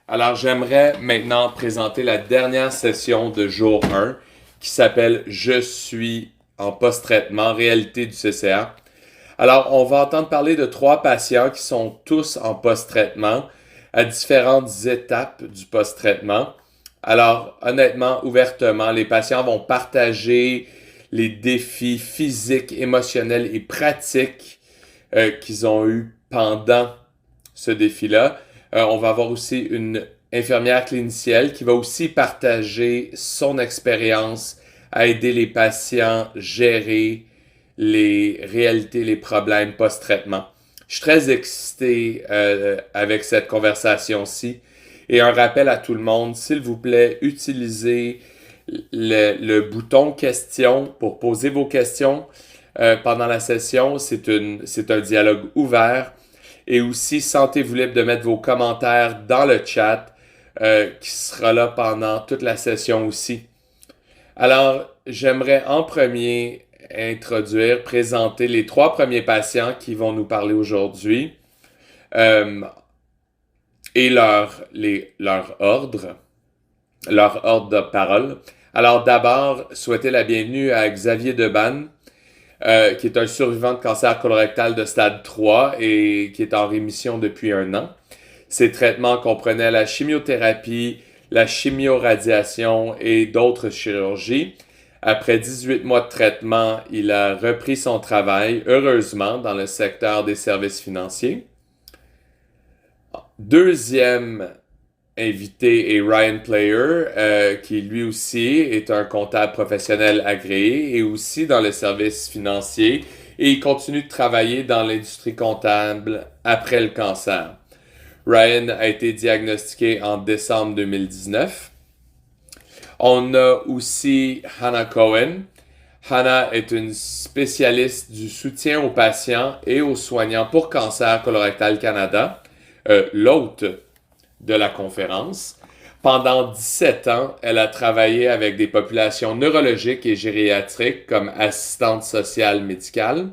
Alors, j'aimerais maintenant présenter la dernière session de jour 1 qui s'appelle Je suis en post-traitement, réalité du CCA. Alors, on va entendre parler de 3 patients qui sont tous en post-traitement à différentes étapes du post-traitement. Alors, honnêtement, ouvertement, les patients vont partager les défis physiques, émotionnels et pratiques qu'ils ont eus pendant ce défi-là. On va avoir aussi une infirmière clinicienne qui va aussi partager son expérience à aider les patients à gérer les réalités, les problèmes post-traitement. Je suis très excité avec cette conversation-ci. Et un rappel à tout le monde, s'il vous plaît, utilisez le bouton questions pour poser vos questions pendant la session. C'est un dialogue ouvert. Et aussi, sentez-vous libre de mettre vos commentaires dans le chat qui sera là pendant toute la session aussi. Alors, j'aimerais en premier présenter les 3 premiers patients qui vont nous parler aujourd'hui euh, et leur ordre de parole. Alors, d'abord, souhaiter la bienvenue à Xavier Debanne, qui est un survivant de cancer colorectal de stade 3 et qui est en rémission depuis 1 an. Ses traitements comprenaient la chimiothérapie, la chimioradiation et d'autres chirurgies. Après 18 mois de traitement, il a repris son travail, heureusement, dans le secteur des services financiers. Deuxième invité est Ryan Player, qui lui aussi est un comptable professionnel agréé et aussi dans le service financier. Et il continue de travailler dans l'industrie comptable après le cancer. Ryan a été diagnostiqué en décembre 2019. On a aussi Hannah Cohen. Hannah est une spécialiste du soutien aux patients et aux soignants pour Cancer Colorectal Canada, l'hôte de la conférence. Pendant 17 ans, elle a travaillé avec des populations neurologiques et gériatriques comme assistante sociale médicale.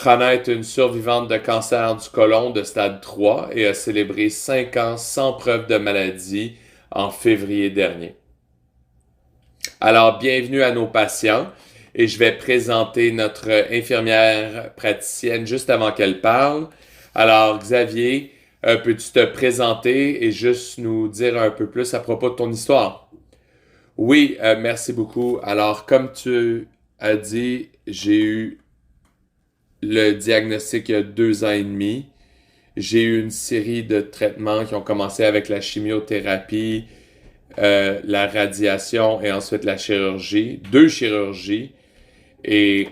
Hannah est une survivante de cancer du côlon de stade 3 et a célébré 5 ans sans preuve de maladie en février dernier. Alors, bienvenue à nos patients et je vais présenter notre infirmière praticienne juste avant qu'elle parle. Alors, Xavier, peux-tu te présenter et juste nous dire un peu plus à propos de ton histoire? Oui, merci beaucoup. Alors, comme tu as dit, j'ai eu le diagnostic il y a 2 ans et demi. J'ai eu une série de traitements qui ont commencé avec la chimiothérapie, la radiation et ensuite la chirurgie. 2 chirurgies. Et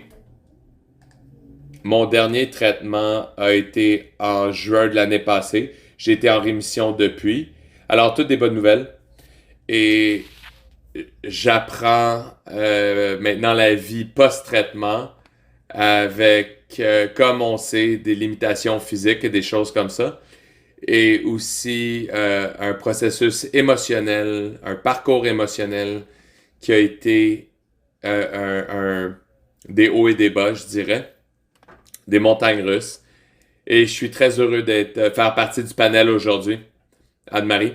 mon dernier traitement a été en juin de l'année passée. J'ai été en rémission depuis. Alors, toutes des bonnes nouvelles. Et j'apprends maintenant la vie post-traitement avec, comme on sait, des limitations physiques et des choses comme ça. Et aussi un processus émotionnel, un parcours émotionnel qui a été des hauts et des bas, je dirais, des montagnes russes. Et je suis très heureux faire partie du panel aujourd'hui. Anne-Marie,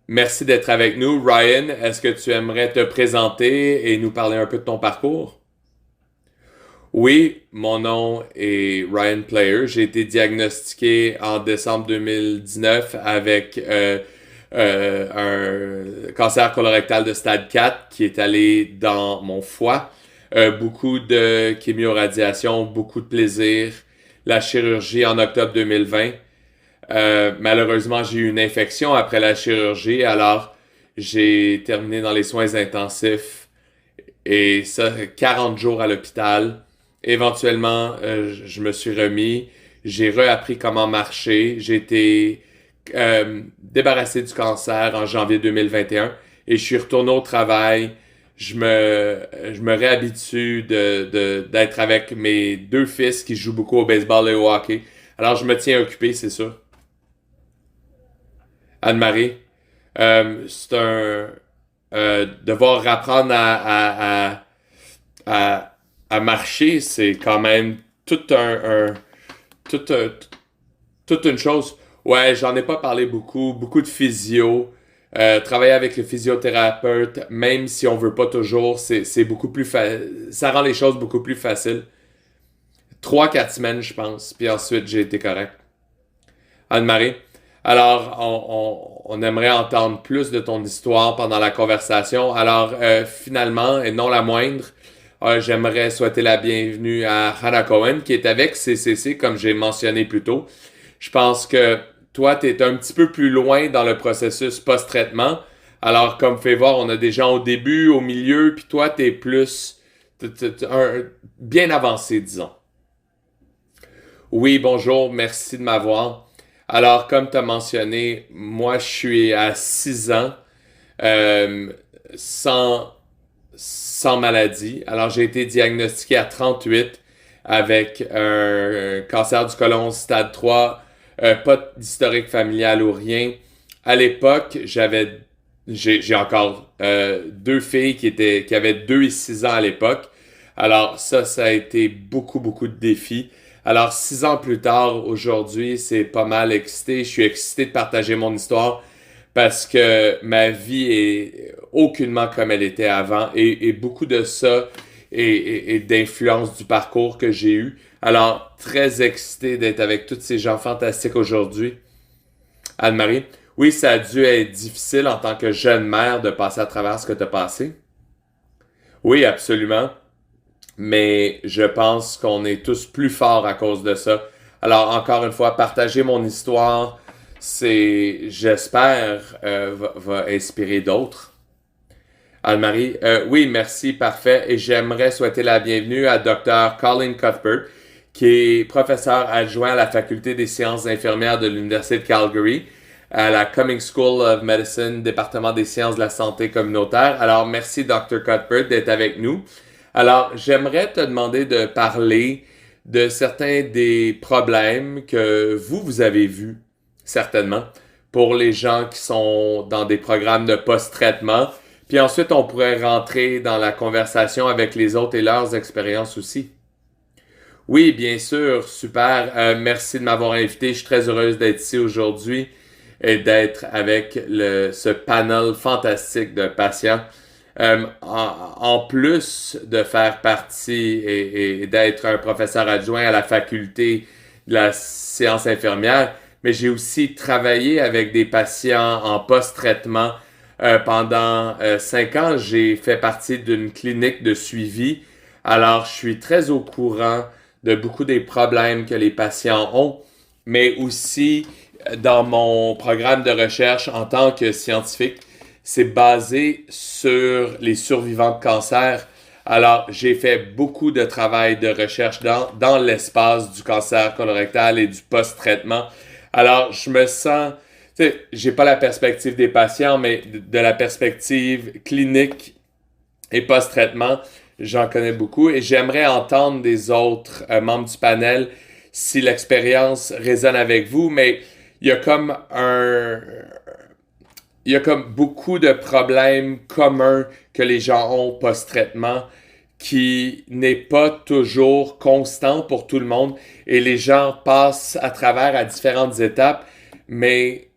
merci d'être avec nous. Ryan, est-ce que tu aimerais te présenter et nous parler un peu de ton parcours? Oui, mon nom est Ryan Player. J'ai été diagnostiqué en décembre 2019 avec un cancer colorectal de stade 4 qui est allé dans mon foie. Beaucoup de chimioradiation, beaucoup de plaisir. La chirurgie en octobre 2020. Malheureusement, j'ai eu une infection après la chirurgie, alors j'ai terminé dans les soins intensifs et ça, 40 jours à l'hôpital. Éventuellement, je me suis remis. J'ai réappris comment marcher. J'ai été débarrassé du cancer en janvier 2021 et je suis retourné au travail. Je me réhabitue d'être avec mes 2 fils qui jouent beaucoup au baseball et au hockey. Alors, je me tiens occupé, c'est sûr. Anne-Marie, c'est un devoir apprendre à, à marcher, c'est quand même tout toute une chose. Ouais, j'en ai pas parlé beaucoup, beaucoup de physio. Travailler avec le physiothérapeute, même si on veut pas toujours, c'est beaucoup plus ça rend les choses beaucoup plus faciles. 3, 4 semaines, je pense, puis ensuite j'ai été correct. Anne-Marie, alors on aimerait entendre plus de ton histoire pendant la conversation. Alors finalement, et non la moindre, j'aimerais souhaiter la bienvenue à Hannah Cohen qui est avec CCC, comme j'ai mentionné plus tôt. Je pense que toi, tu es un petit peu plus loin dans le processus post-traitement. Alors, comme fait voir, on a des gens au début, au milieu, puis toi, tu es plus bien avancé, disons. Oui, bonjour, merci de m'avoir. Alors, comme tu as mentionné, moi, je suis à 6 ans euh, sans, sans maladie. Alors, j'ai été diagnostiqué à 38 avec un cancer du côlon stade 3, pas d'historique familial ou rien. À l'époque, j'ai encore 2 filles qui avaient 2 et 6 ans à l'époque. Alors ça a été beaucoup, beaucoup de défis. Alors 6 ans plus tard, aujourd'hui, c'est pas mal excité. Je suis excité de partager mon histoire parce que ma vie est aucunement comme elle était avant et beaucoup de ça et d'influence du parcours que j'ai eu. Alors, très excité d'être avec tous ces gens fantastiques aujourd'hui. Anne-Marie, oui, ça a dû être difficile en tant que jeune mère de passer à travers ce que tu as passé. Oui, absolument. Mais je pense qu'on est tous plus forts à cause de ça. Alors, encore une fois, partager mon histoire, j'espère, va inspirer d'autres. Anne-Marie, oui, merci, parfait. Et j'aimerais souhaiter la bienvenue à Dr. Colin Cuthbert, qui est professeur adjoint à la Faculté des sciences infirmières de l'Université de Calgary, à la Cumming School of Medicine, département des sciences de la santé communautaire. Alors, merci, Dr. Cuthbert, d'être avec nous. Alors, j'aimerais te demander de parler de certains des problèmes que vous avez vus, certainement, pour les gens qui sont dans des programmes de post-traitement. Puis ensuite, on pourrait rentrer dans la conversation avec les autres et leurs expériences aussi. Oui, bien sûr, super. Merci de m'avoir invité. Je suis très heureuse d'être ici aujourd'hui et d'être avec ce panel fantastique de patients. En plus de faire partie et d'être un professeur adjoint à la faculté de la science infirmière, mais j'ai aussi travaillé avec des patients en post-traitement. Pendant 5 ans, j'ai fait partie d'une clinique de suivi. Alors, je suis très au courant de beaucoup des problèmes que les patients ont, mais aussi dans mon programme de recherche en tant que scientifique, c'est basé sur les survivants de cancer. Alors, j'ai fait beaucoup de travail de recherche dans l'espace du cancer colorectal et du post-traitement. Alors, je me sens, tu sais, j'ai pas la perspective des patients, mais de la perspective clinique et post-traitement, j'en connais beaucoup et j'aimerais entendre des autres membres du panel si l'expérience résonne avec vous, mais il y a comme il y a comme beaucoup de problèmes communs que les gens ont post-traitement qui n'est pas toujours constant pour tout le monde et les gens passent à travers à différentes étapes, mais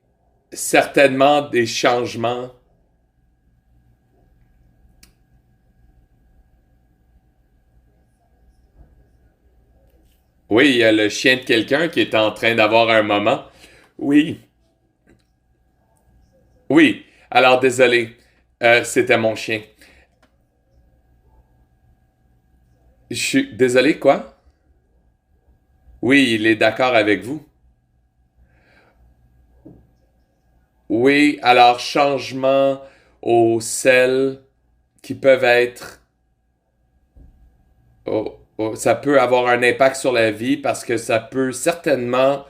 certainement des changements. Oui, il y a le chien de quelqu'un qui est en train d'avoir un moment. Oui, oui. Alors désolé, c'était mon chien. Je suis désolé, quoi? Oui, il est d'accord avec vous. Oui, alors changement au sel qui peuvent être, ça peut avoir un impact sur la vie parce que ça peut certainement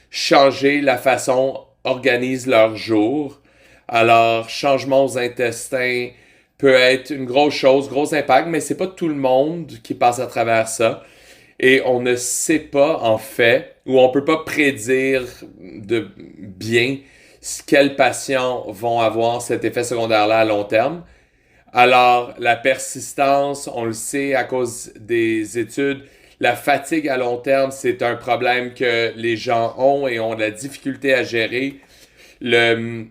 changer la façon organisent leur jour. Alors, changement aux intestins peut être une grosse chose, gros impact, mais c'est pas tout le monde qui passe à travers ça. Et on ne sait pas, en fait, ou on peut pas prédire de bien quels patients vont avoir cet effet secondaire-là à long terme. Alors, la persistance, on le sait à cause des études, La fatigue à long terme, c'est un problème que les gens ont et ont de la difficulté à gérer. Le,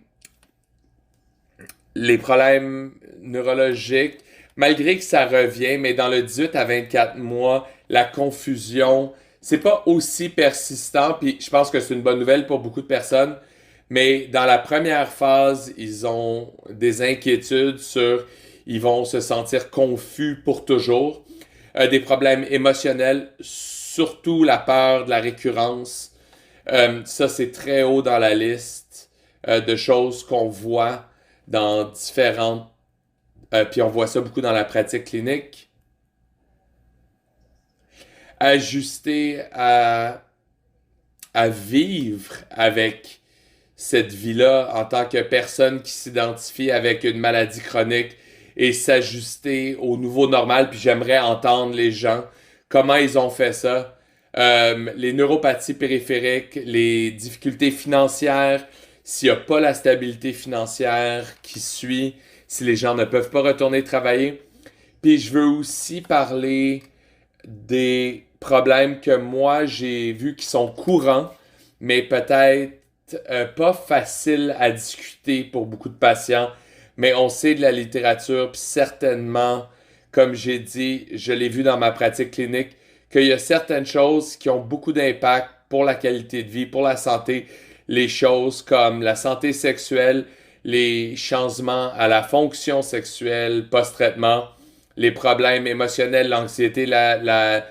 les problèmes neurologiques, malgré que ça revient, mais dans le 18 à 24 mois, la confusion, c'est pas aussi persistant, puis je pense que c'est une bonne nouvelle pour beaucoup de personnes, mais dans la première phase, ils ont des inquiétudes sur, ils vont se sentir confus pour toujours, des problèmes émotionnels, surtout la peur de la récurrence. Ça, c'est très haut dans la liste de choses qu'on voit dans différentes... puis on voit ça beaucoup dans la pratique clinique. Ajuster à vivre avec cette vie-là en tant que personne qui s'identifie avec une maladie chronique et s'ajuster au nouveau normal. Puis j'aimerais entendre les gens, comment ils ont fait ça. Les neuropathies périphériques, les difficultés financières, s'il n'y a pas la stabilité financière qui suit, si les gens ne peuvent pas retourner travailler. Puis je veux aussi parler des problèmes que moi j'ai vus qui sont courants, mais peut-être pas faciles à discuter pour beaucoup de patients. Mais on sait de la littérature, puis certainement, comme j'ai dit, je l'ai vu dans ma pratique clinique, qu'il y a certaines choses qui ont beaucoup d'impact pour la qualité de vie, pour la santé, les choses comme la santé sexuelle, les changements à la fonction sexuelle post-traitement, les problèmes émotionnels, l'anxiété, la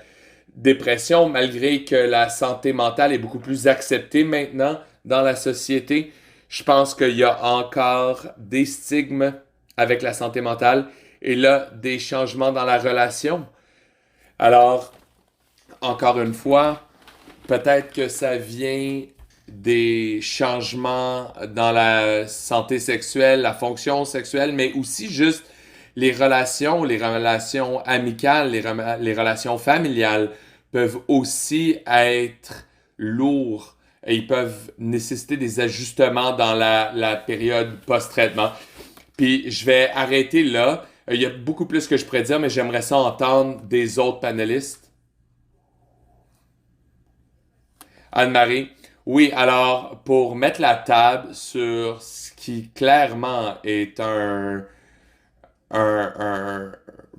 dépression, malgré que la santé mentale est beaucoup plus acceptée maintenant dans la société. Je pense qu'il y a encore des stigmes avec la santé mentale et là, des changements dans la relation. Alors, encore une fois, peut-être que ça vient des changements dans la santé sexuelle, la fonction sexuelle, mais aussi juste les relations amicales, les relations familiales peuvent aussi être lourds et ils peuvent nécessiter des ajustements dans la période post-traitement. Puis je vais arrêter là. Il y a beaucoup plus que je pourrais dire, mais j'aimerais ça entendre des autres panélistes. Anne-Marie. Oui, alors pour mettre la table sur ce qui clairement est un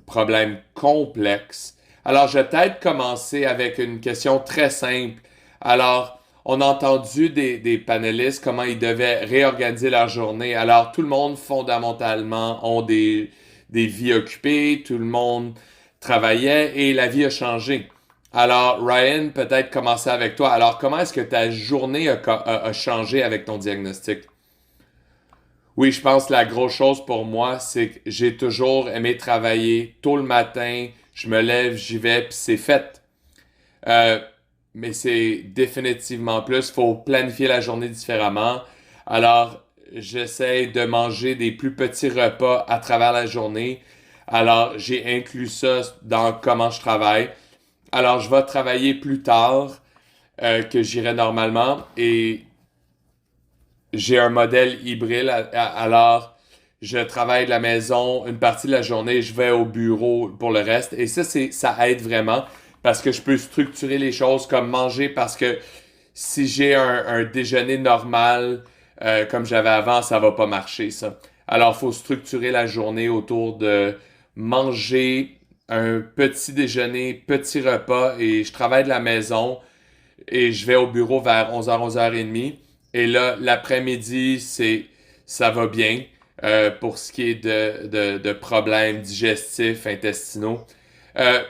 problème complexe, alors je vais peut-être commencer avec une question très simple. Alors, on a entendu des panélistes comment ils devaient réorganiser leur journée. Alors, tout le monde fondamentalement ont des vies occupées, tout le monde travaillait et la vie a changé. Alors, Ryan, peut-être commencer avec toi. Alors, comment est-ce que ta journée a changé avec ton diagnostic? Oui, je pense que la grosse chose pour moi, c'est que j'ai toujours aimé travailler tôt le matin. Je me lève, j'y vais, puis c'est fait. Euh, mais c'est définitivement plus. Il faut planifier la journée différemment. Alors, j'essaie de manger des plus petits repas à travers la journée. Alors, j'ai inclus ça dans comment je travaille. Alors, je vais travailler plus tard que j'irai normalement et j'ai un modèle hybride. Alors, je travaille de la maison une partie de la journée, je vais au bureau pour le reste. Et ça aide vraiment parce que je peux structurer les choses comme manger parce que si j'ai un déjeuner normal comme j'avais avant, ça va pas marcher, ça. Alors, il faut structurer la journée autour de manger un petit déjeuner, petit repas et je travaille de la maison et je vais au bureau vers 11h, 11h30. Et là, l'après-midi, ça va bien pour ce qui est de problèmes digestifs, intestinaux.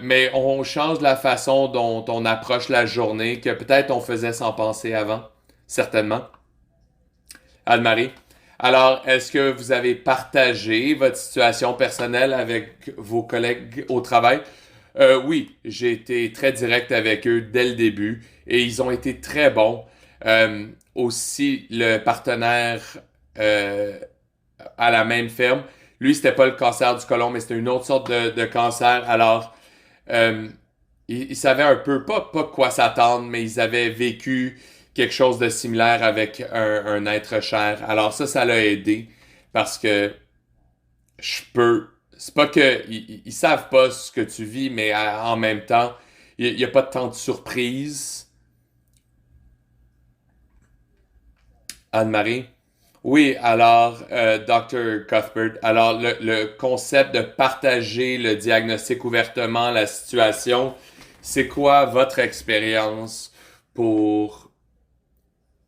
Mais on change la façon dont on approche la journée, que peut-être on faisait sans penser avant, certainement. Anne-Marie. Alors, est-ce que vous avez partagé votre situation personnelle avec vos collègues au travail? Oui, j'ai été très direct avec eux dès le début et ils ont été très bons. Aussi, le partenaire euh, à la même ferme, lui, c'était pas le cancer du côlon, mais c'était une autre sorte de cancer. Alors, euh, ils savaient un peu, pas quoi s'attendre, mais ils avaient vécu quelque chose de similaire avec un être cher. Alors ça l'a aidé parce que je peux... C'est pas que ils savent pas ce que tu vis, mais en même temps, Il n'y a pas tant de surprises. Anne-Marie? Oui, alors, Dr. Cuthbert, alors le concept de partager le diagnostic ouvertement, la situation, c'est quoi votre expérience pour,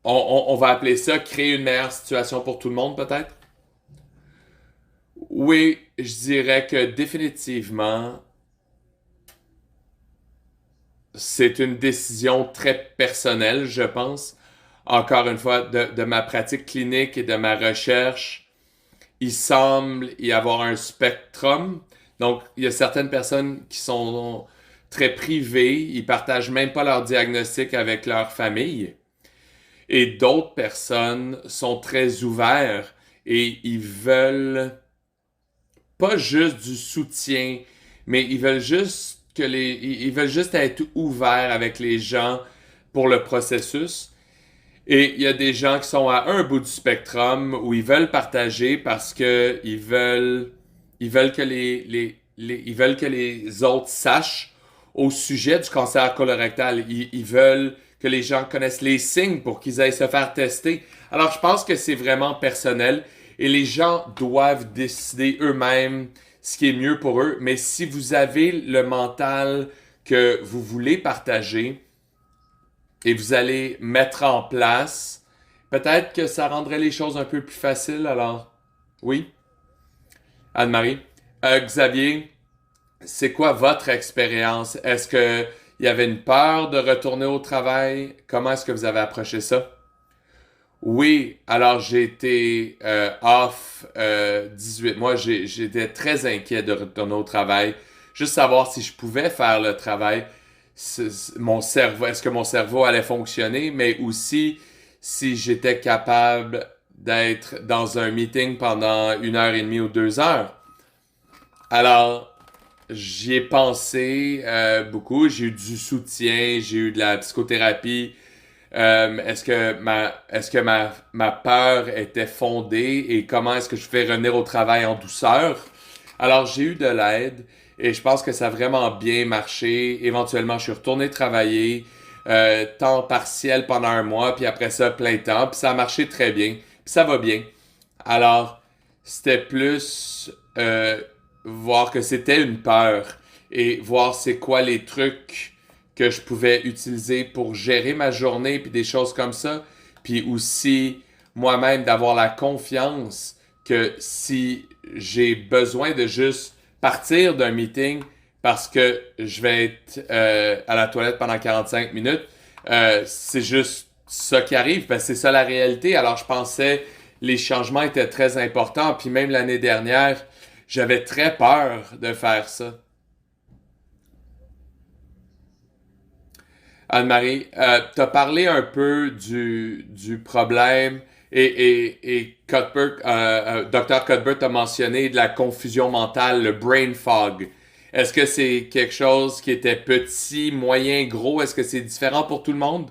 on va appeler ça créer une meilleure situation pour tout le monde peut-être? Oui, je dirais que définitivement, c'est une décision très personnelle, je pense. Encore une fois, de ma pratique clinique et de ma recherche, il semble y avoir un spectrum. Donc, il y a certaines personnes qui sont très privées, ils partagent même pas leur diagnostic avec leur famille. Et d'autres personnes sont très ouverts et ils veulent pas juste du soutien, mais ils veulent juste ils veulent juste être ouverts avec les gens pour le processus. Et il y a des gens qui sont à un bout du spectrum où ils veulent partager parce que ils veulent que ils veulent que les autres sachent au sujet du cancer colorectal. Ils veulent que les gens connaissent les signes pour qu'ils aillent se faire tester. Alors, je pense que c'est vraiment personnel et les gens doivent décider eux-mêmes ce qui est mieux pour eux. Mais si vous avez le mental que vous voulez partager, et vous allez mettre en place, peut-être que ça rendrait les choses un peu plus faciles. Alors, oui, Anne-Marie. Xavier, c'est quoi votre expérience? Est-ce que il y avait une peur de retourner au travail? Comment est-ce que vous avez approché ça? Oui, alors j'ai été off 18 mois. J'étais très inquiet de retourner au travail. Juste savoir si je pouvais faire le travail. Mon cerveau, est-ce que mon cerveau allait fonctionner, mais aussi si j'étais capable d'être dans un meeting pendant 1 heure et demie ou 2 heures. Alors, j'y ai pensé beaucoup. J'ai eu du soutien, j'ai eu de la psychothérapie. Est-ce que ma peur était fondée et comment est-ce que je fais revenir au travail en douceur? Alors, j'ai eu de l'aide et je pense que ça a vraiment bien marché. Éventuellement, je suis retourné travailler, temps partiel pendant 1 mois, puis après ça, plein temps, puis ça a marché très bien, puis ça va bien. Alors, c'était plus voir que c'était une peur et voir c'est quoi les trucs que je pouvais utiliser pour gérer ma journée, puis des choses comme ça. Puis aussi, moi-même, d'avoir la confiance que si j'ai besoin de juste partir d'un meeting parce que je vais être à la toilette pendant 45 minutes, c'est juste ça qui arrive, parce que c'est ça la réalité. Alors je pensais les changements étaient très importants, puis même l'année dernière, j'avais très peur de faire ça. Anne-Marie, tu as parlé un peu du problème et Cuthbert, Dr. Cuthbert a mentionné de la confusion mentale, le brain fog. Est-ce que c'est quelque chose qui était petit, moyen, gros? Est-ce que c'est différent pour tout le monde?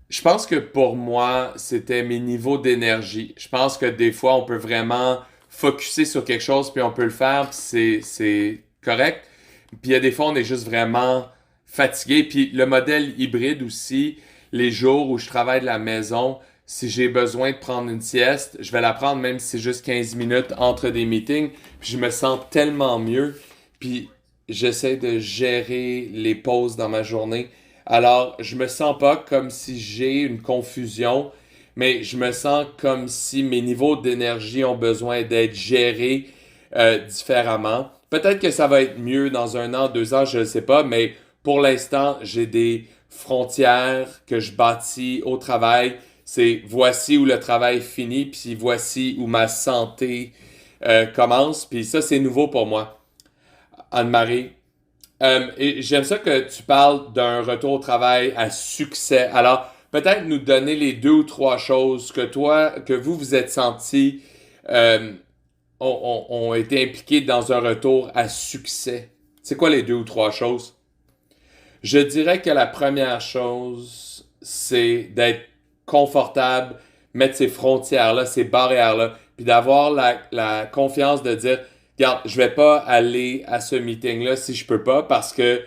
Je pense que pour moi, c'était mes niveaux d'énergie. Je pense que des fois, on peut vraiment focuser sur quelque chose, puis on peut le faire, puis c'est correct. Puis il y a des fois, on est juste vraiment fatigué. Puis le modèle hybride aussi, les jours où je travaille de la maison, si j'ai besoin de prendre une sieste, je vais la prendre même si c'est juste 15 minutes entre des meetings. Puis je me sens tellement mieux. Puis j'essaie de gérer les pauses dans ma journée. Alors, je me sens pas comme si j'ai une confusion, mais je me sens comme si mes niveaux d'énergie ont besoin d'être gérés différemment. Peut-être que ça va être mieux dans 1 an, 2 ans, je ne sais pas, mais pour l'instant, j'ai des frontières que je bâtis au travail. C'est voici où le travail finit, puis voici où ma santé commence. Puis ça, c'est nouveau pour moi. Anne-Marie. Et j'aime ça que tu parles d'un retour au travail à succès. Alors, peut-être nous donner les 2 ou 3 choses que toi, que vous êtes senti euh, ont été impliquées dans un retour à succès. C'est quoi les 2 ou 3 choses? Je dirais que la première chose, c'est d'être confortable, mettre ces frontières-là, ces barrières-là, puis d'avoir la confiance de dire, regarde, je vais pas aller à ce meeting-là si je peux pas, parce que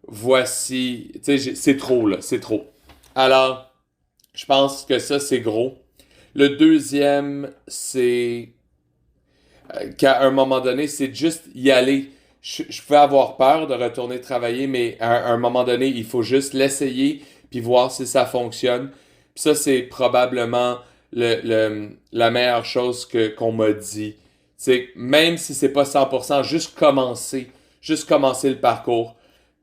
voici, tu sais, c'est trop, là, c'est trop. Alors, je pense que ça, c'est gros. Le deuxième, c'est qu'à un moment donné, c'est juste y aller. Je pouvais avoir peur de retourner travailler, mais à un moment donné, il faut juste l'essayer puis voir si ça fonctionne. Puis ça, c'est probablement la meilleure chose qu'on m'a dit. C'est même si c'est pas 100%, juste commencer le parcours.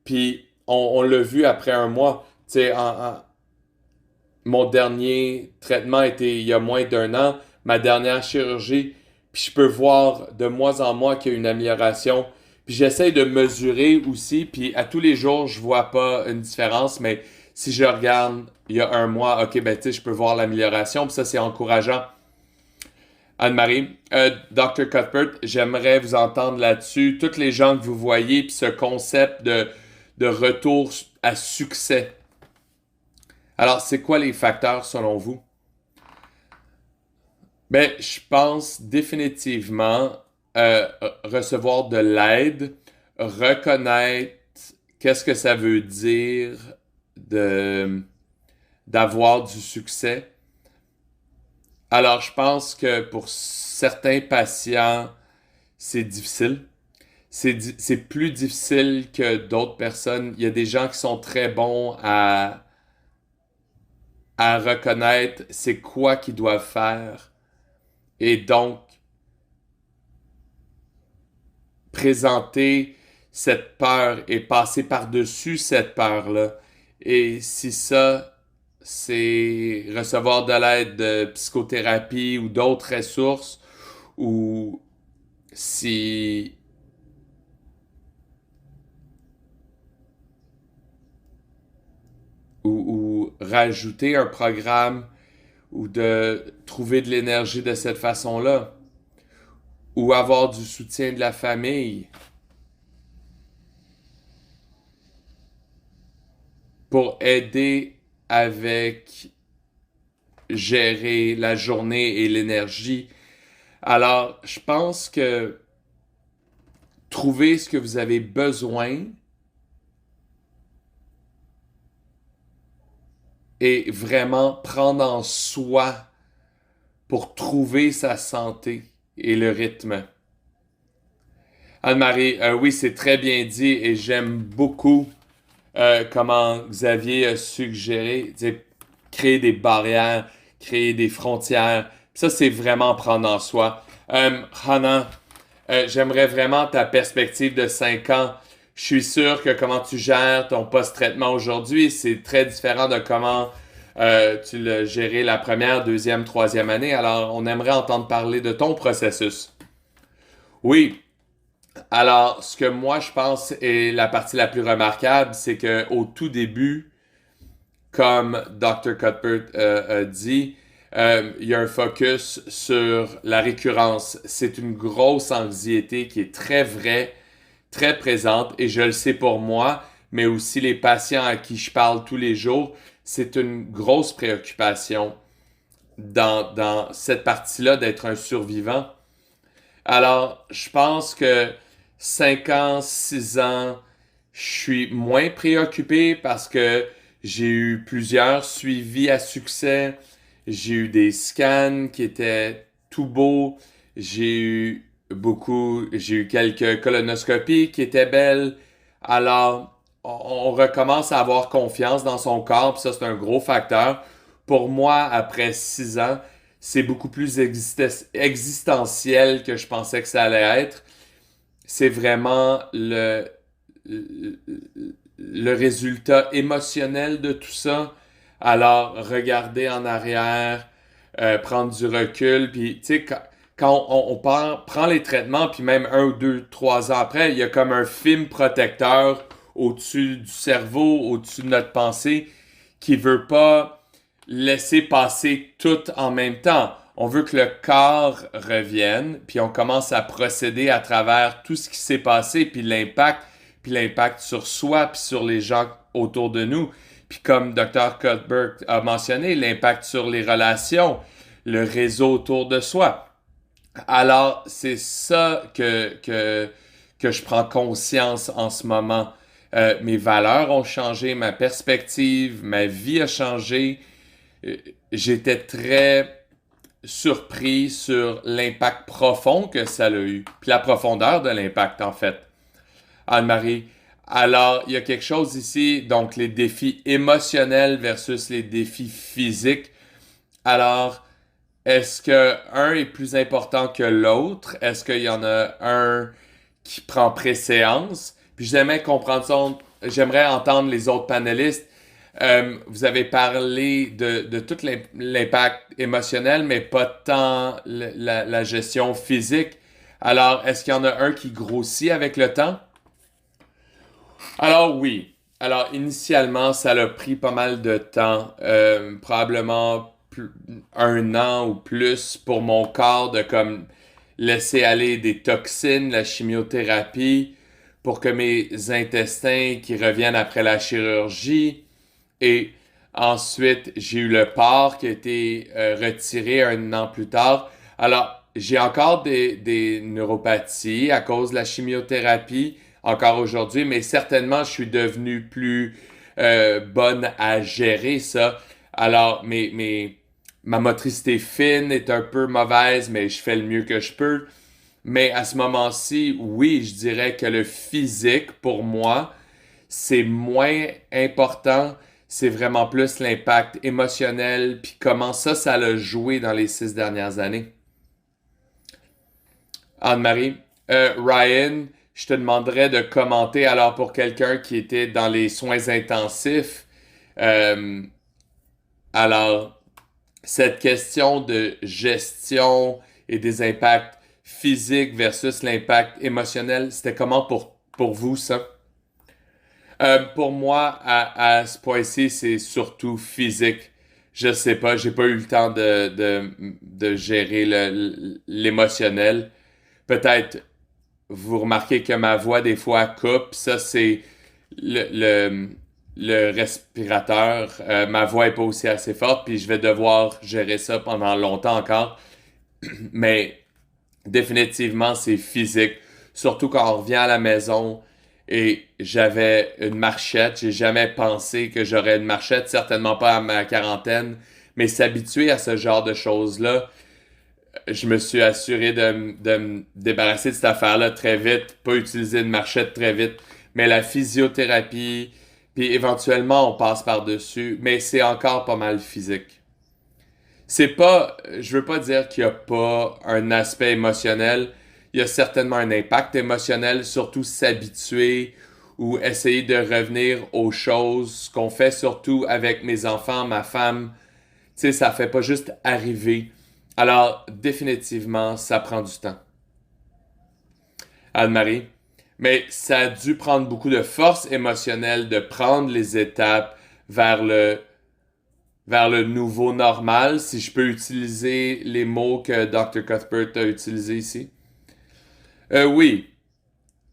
Puis on l'a vu après un mois. Tu sais, mon dernier traitement était il y a moins d'un an, ma dernière chirurgie, puis je peux voir de mois en mois qu'il y a une amélioration. Puis j'essaie de mesurer aussi, puis à tous les jours, je vois pas une différence, mais si je regarde il y a un mois, ok, ben tu sais, je peux voir l'amélioration, puis ça, c'est encourageant. Anne-Marie, Dr. Cuthbert, j'aimerais vous entendre là-dessus. Toutes les gens que vous voyez, puis ce concept de retour à succès. Alors, c'est quoi les facteurs selon vous? Ben, je pense définitivement recevoir de l'aide, reconnaître qu'est-ce que ça veut dire de d'avoir du succès. Alors, je pense que pour certains patients, c'est difficile. C'est plus difficile que d'autres personnes. Il y a des gens qui sont très bons à reconnaître c'est quoi qu'ils doivent faire et donc présenter cette peur et passer par-dessus cette peur-là. Et si ça, c'est recevoir de l'aide de psychothérapie ou d'autres ressources, ou si ou rajouter un programme ou de trouver de l'énergie de cette façon-là, ou avoir du soutien de la famille pour aider avec gérer la journée et l'énergie. Alors, je pense que trouver ce que vous avez besoin et vraiment prendre en soi pour trouver sa santé et le rythme. Anne-Marie, oui, c'est très bien dit et j'aime beaucoup comment Xavier a suggéré, créer des barrières, créer des frontières. Ça, c'est vraiment prendre en soi. Hannah, j'aimerais vraiment ta perspective de 5 ans. Je suis sûr que comment tu gères ton post-traitement aujourd'hui, c'est très différent de comment tu l'as géré la première, deuxième, troisième année. Alors, on aimerait entendre parler de ton processus. Oui, alors, ce que moi je pense est la partie la plus remarquable, c'est que au tout début, comme Dr. Cuthbert a dit, il y a un focus sur la récurrence. C'est une grosse anxiété qui est très vraie, très présente, et je le sais pour moi, mais aussi les patients à qui je parle tous les jours, c'est une grosse préoccupation dans cette partie-là d'être un survivant. Alors, je pense que 5 ans, 6 ans, je suis moins préoccupé parce que j'ai eu plusieurs suivis à succès. J'ai eu des scans qui étaient tout beaux. J'ai eu quelques colonoscopies qui étaient belles. Alors, on recommence à avoir confiance dans son corps, puis ça, c'est un gros facteur. Pour moi, après 6 ans, c'est beaucoup plus existentiel que je pensais que ça allait être. C'est vraiment le résultat émotionnel de tout ça. Alors, regarder en arrière, prendre du recul, puis tu sais, quand prend les traitements, puis même 1, 2, 3 ans après, il y a comme un film protecteur au-dessus du cerveau, au-dessus de notre pensée, qui veut pas laisser passer tout en même temps. On veut que le corps revienne, puis on commence à procéder à travers tout ce qui s'est passé, puis l'impact sur soi, puis sur les gens autour de nous. Puis comme Dr. Cuthbert a mentionné, l'impact sur les relations, le réseau autour de soi. Alors, c'est ça que je prends conscience en ce moment. Mes valeurs ont changé, ma perspective, ma vie a changé. J'étais très surpris sur l'impact profond que ça a eu, puis la profondeur de l'impact en fait. Anne-Marie, alors il y a quelque chose ici, donc les défis émotionnels versus les défis physiques. Alors, est-ce que un est plus important que l'autre? Est-ce qu'il y en a un qui prend préséance? Puis j'aimerais entendre les autres panélistes. Vous avez parlé de tout l'impact émotionnel, mais pas tant la gestion physique. Alors, est-ce qu'il y en a un qui grossit avec le temps? Alors oui. Alors initialement, ça a pris pas mal de temps, probablement un an ou plus pour mon corps de comme laisser aller des toxines, la chimiothérapie, pour que mes intestins qui reviennent après la chirurgie. Et ensuite, j'ai eu le porc qui a été retiré un an plus tard. Alors, j'ai encore des neuropathies à cause de la chimiothérapie, encore aujourd'hui, mais certainement, je suis devenu plus bonne à gérer ça. Alors, ma motricité fine est un peu mauvaise, mais je fais le mieux que je peux. Mais à ce moment-ci, oui, je dirais que le physique, pour moi, c'est moins important. C'est vraiment plus l'impact émotionnel, puis comment ça l'a joué dans les 6 dernières années. Anne-Marie, Ryan, je te demanderais de commenter alors pour quelqu'un qui était dans les soins intensifs. euh, alors, cette question de gestion et des impacts physiques versus l'impact émotionnel, c'était comment pour vous ça? Pour moi, à ce point-ci, c'est surtout physique. Je sais pas, j'ai pas eu le temps de gérer l'émotionnel. Peut-être vous remarquez que ma voix des fois coupe. Ça, c'est le, le, le respirateur. Ma voix est pas aussi assez forte, puis je vais devoir gérer ça pendant longtemps encore. Mais définitivement, c'est physique. Surtout quand on revient à la maison et j'avais une marchette. J'ai jamais pensé que j'aurais une marchette, certainement pas à ma quarantaine. Mais s'habituer à ce genre de choses-là, je me suis assuré de me débarrasser de cette affaire-là très vite, pas utiliser une marchette très vite. Mais la physiothérapie, puis éventuellement on passe par-dessus, mais c'est encore pas mal physique. C'est pas, je veux pas dire qu'il y a pas un aspect émotionnel. Il y a certainement un impact émotionnel, surtout s'habituer ou essayer de revenir aux choses qu'on fait surtout avec mes enfants, ma femme. Tu sais, ça fait pas juste arriver. Alors, définitivement, ça prend du temps. Anne-Marie. Mais ça a dû prendre beaucoup de force émotionnelle de prendre les étapes vers vers le nouveau normal, si je peux utiliser les mots que Dr. Cuthbert a utilisés ici. Oui,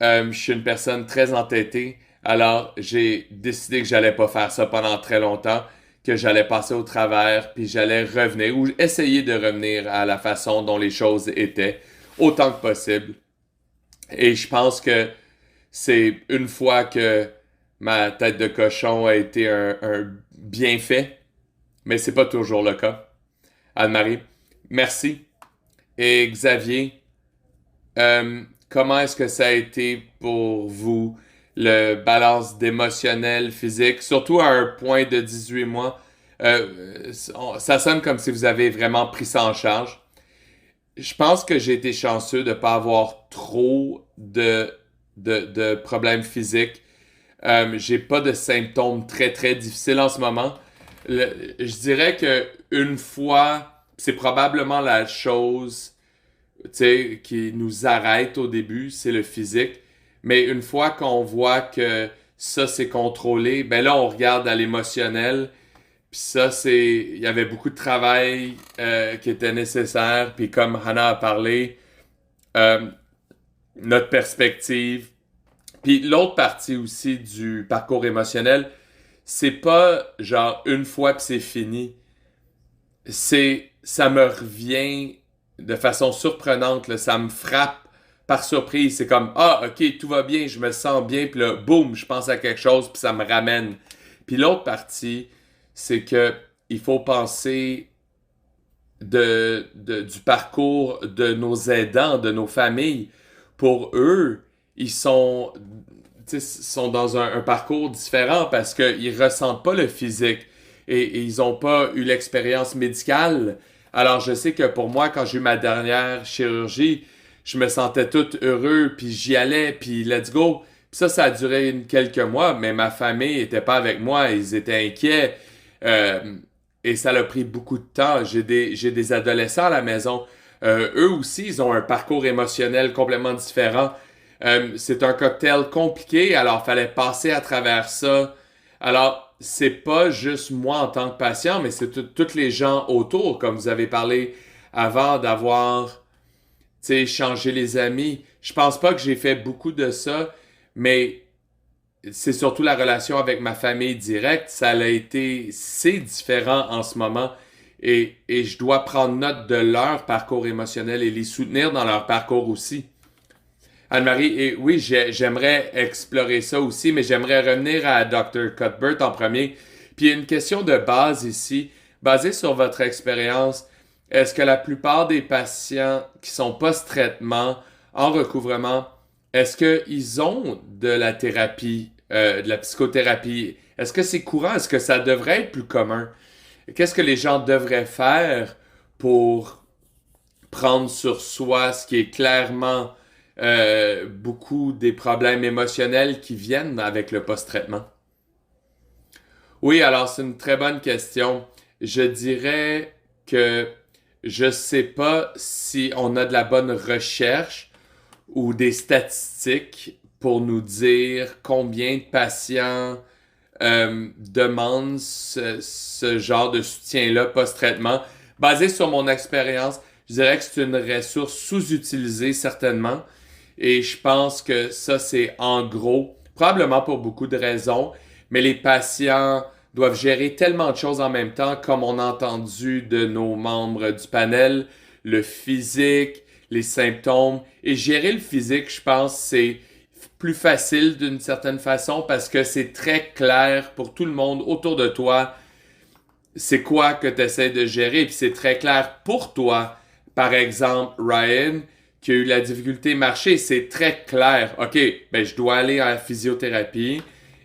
je suis une personne très entêtée, alors j'ai décidé que j'allais pas faire ça pendant très longtemps, que j'allais passer au travers, puis j'allais revenir, ou essayer de revenir à la façon dont les choses étaient, autant que possible. Et je pense que c'est une fois que ma tête de cochon a été un bienfait, mais c'est pas toujours le cas. Anne-Marie, merci. Et Xavier, comment est-ce que ça a été pour vous, le balance d'émotionnel, physique, surtout à un point de 18 mois? Ça sonne comme si vous avez vraiment pris ça en charge. Je pense que j'ai été chanceux de ne pas avoir trop de problèmes physiques. J'ai pas de symptômes très très difficiles en ce moment. Je dirais que une fois, c'est probablement la chose, tu sais, qui nous arrête au début, c'est le physique. Mais une fois qu'on voit que ça c'est contrôlé, ben là on regarde à l'émotionnel. Puis ça il y avait beaucoup de travail qui était nécessaire. Puis comme Hannah a parlé, euh, notre perspective. Puis l'autre partie aussi du parcours émotionnel, c'est pas genre une fois que c'est fini. Ça me revient de façon surprenante, là, ça me frappe par surprise. C'est comme, ah, ok, tout va bien, je me sens bien, puis là, boum, je pense à quelque chose, puis ça me ramène. Puis l'autre partie, c'est que il faut penser du parcours de nos aidants, de nos familles. Pour eux, ils sont, tu sais, sont dans un parcours différent parce qu'ils ressentent pas le physique et ils ont pas eu l'expérience médicale. Alors, je sais que pour moi, quand j'ai eu ma dernière chirurgie, je me sentais tout heureux, puis j'y allais, puis let's go. Puis ça a duré quelques mois, mais ma famille était pas avec moi, ils étaient inquiets. Euh, et ça a pris beaucoup de temps. J'ai des adolescents à la maison. Eux aussi, ils ont un parcours émotionnel complètement différent. C'est un cocktail compliqué, alors fallait passer à travers ça. Alors, c'est pas juste moi en tant que patient, mais c'est tous les gens autour, comme vous avez parlé avant d'avoir, tu sais, changé les amis. Je pense pas que j'ai fait beaucoup de ça, mais c'est surtout la relation avec ma famille directe. C'est différent en ce moment. Et je dois prendre note de leur parcours émotionnel et les soutenir dans leur parcours aussi. Anne-Marie, et oui, j'aimerais explorer ça aussi, mais j'aimerais revenir à Dr. Cuthbert en premier. Puis il y a une question de base ici, basée sur votre expérience. Est-ce que la plupart des patients qui sont post-traitement, en recouvrement, est-ce qu'ils ont de la thérapie, de la psychothérapie? Est-ce que c'est courant? Est-ce que ça devrait être plus commun? Qu'est-ce que les gens devraient faire pour prendre sur soi ce qui est clairement beaucoup des problèmes émotionnels qui viennent avec le post-traitement? Oui, alors c'est une très bonne question. Je dirais que je sais pas si on a de la bonne recherche ou des statistiques pour nous dire combien de patients demandent ce genre de soutien-là post-traitement. Basé sur mon expérience, je dirais que c'est une ressource sous-utilisée certainement. Et je pense que ça, c'est en gros, probablement pour beaucoup de raisons, mais les patients doivent gérer tellement de choses en même temps, comme on a entendu de nos membres du panel, le physique, les symptômes. Et gérer le physique, je pense, c'est plus facile d'une certaine façon parce que c'est très clair pour tout le monde autour de toi c'est quoi que tu essaies de gérer. Puis c'est très clair pour toi. Par exemple, Ryan, qui a eu la difficulté marcher, c'est très clair. OK, ben je dois aller à la physiothérapie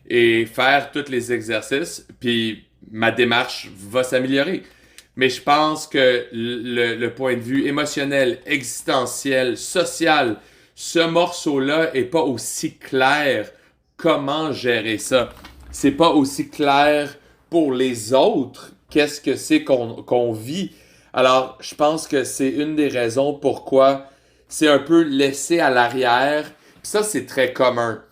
et faire tous les exercices, puis ma démarche va s'améliorer. Mais je pense que le point de vue émotionnel, existentiel, social, ce morceau-là est pas aussi clair. Comment gérer ça? C'est pas aussi clair pour les autres. Qu'est-ce que c'est qu'on vit? Alors, je pense que c'est une des raisons pourquoi c'est un peu laissé à l'arrière. Puis ça, c'est très commun.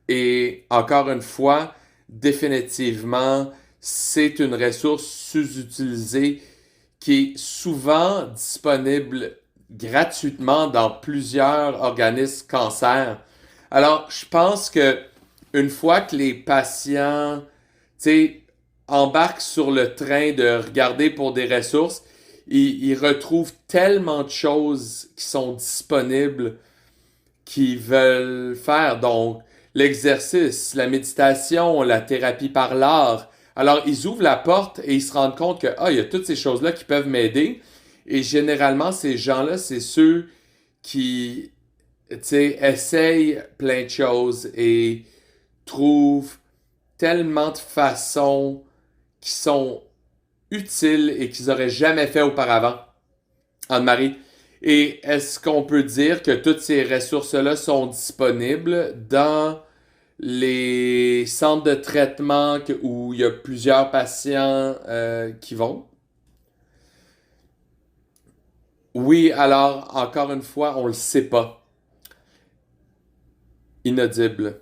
Et encore une fois, définitivement, c'est une ressource sous-utilisée qui est souvent disponible gratuitement dans plusieurs organismes cancer. Alors, je pense que une fois que les patients, tu sais, embarquent sur le train de regarder pour des ressources, ils retrouvent tellement de choses qui sont disponibles qu'ils veulent faire. Donc, l'exercice, la méditation, la thérapie par l'art. Alors, ils ouvrent la porte et ils se rendent compte que, ah, il y a toutes ces choses-là qui peuvent m'aider. Et généralement, ces gens-là, c'est ceux qui, tu sais, essayent plein de choses et trouvent tellement de façons qui sont utiles et qu'ils n'auraient jamais fait auparavant. Anne-Marie, et est-ce qu'on peut dire que toutes ces ressources-là sont disponibles dans les centres de traitement où il y a plusieurs patients qui vont? Oui, alors, encore une fois, on le sait pas. Inaudible.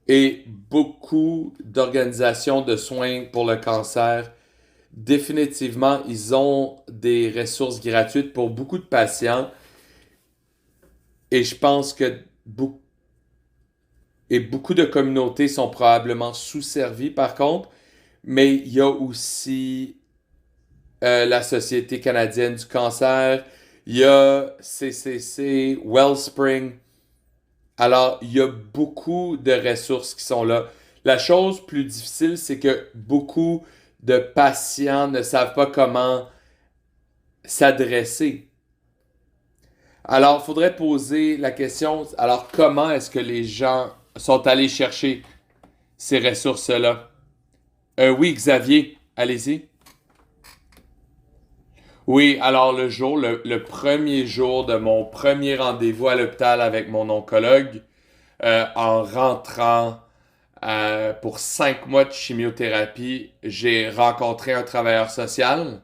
Et beaucoup d'organisations de soins pour le cancer, définitivement, ils ont des ressources gratuites pour beaucoup de patients. Et je pense que beaucoup de communautés sont probablement sous-servies par contre. Mais il y a aussi la Société canadienne du cancer, Il y a CCC, Wellspring. Alors, il y a beaucoup de ressources qui sont là. La chose plus difficile, c'est que beaucoup de patients ne savent pas comment s'adresser. Alors, il faudrait poser la question, alors comment est-ce que les gens sont allés chercher ces ressources-là? Oui, Xavier, allez-y. Oui, alors le premier jour de mon premier rendez-vous à l'hôpital avec mon oncologue, en rentrant pour 5 mois de chimiothérapie, j'ai rencontré un travailleur social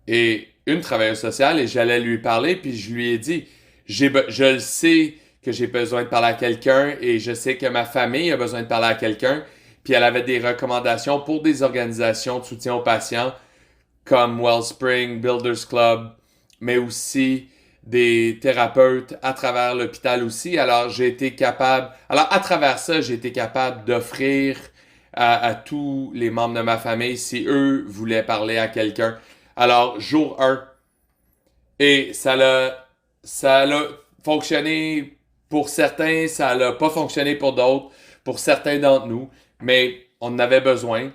et une travailleuse sociale et j'allais lui parler puis je lui ai dit, je le sais que j'ai besoin de parler à quelqu'un et je sais que ma famille a besoin de parler à quelqu'un. Puis elle avait des recommandations pour des organisations de soutien aux patients comme Wellspring, Builders Club, mais aussi des thérapeutes à travers l'hôpital aussi. Alors à travers ça, j'ai été capable d'offrir à tous les membres de ma famille si eux voulaient parler à quelqu'un. Alors, jour 1, et ça a fonctionné pour certains, ça n'a pas fonctionné pour d'autres, pour certains d'entre nous, mais on en avait besoin.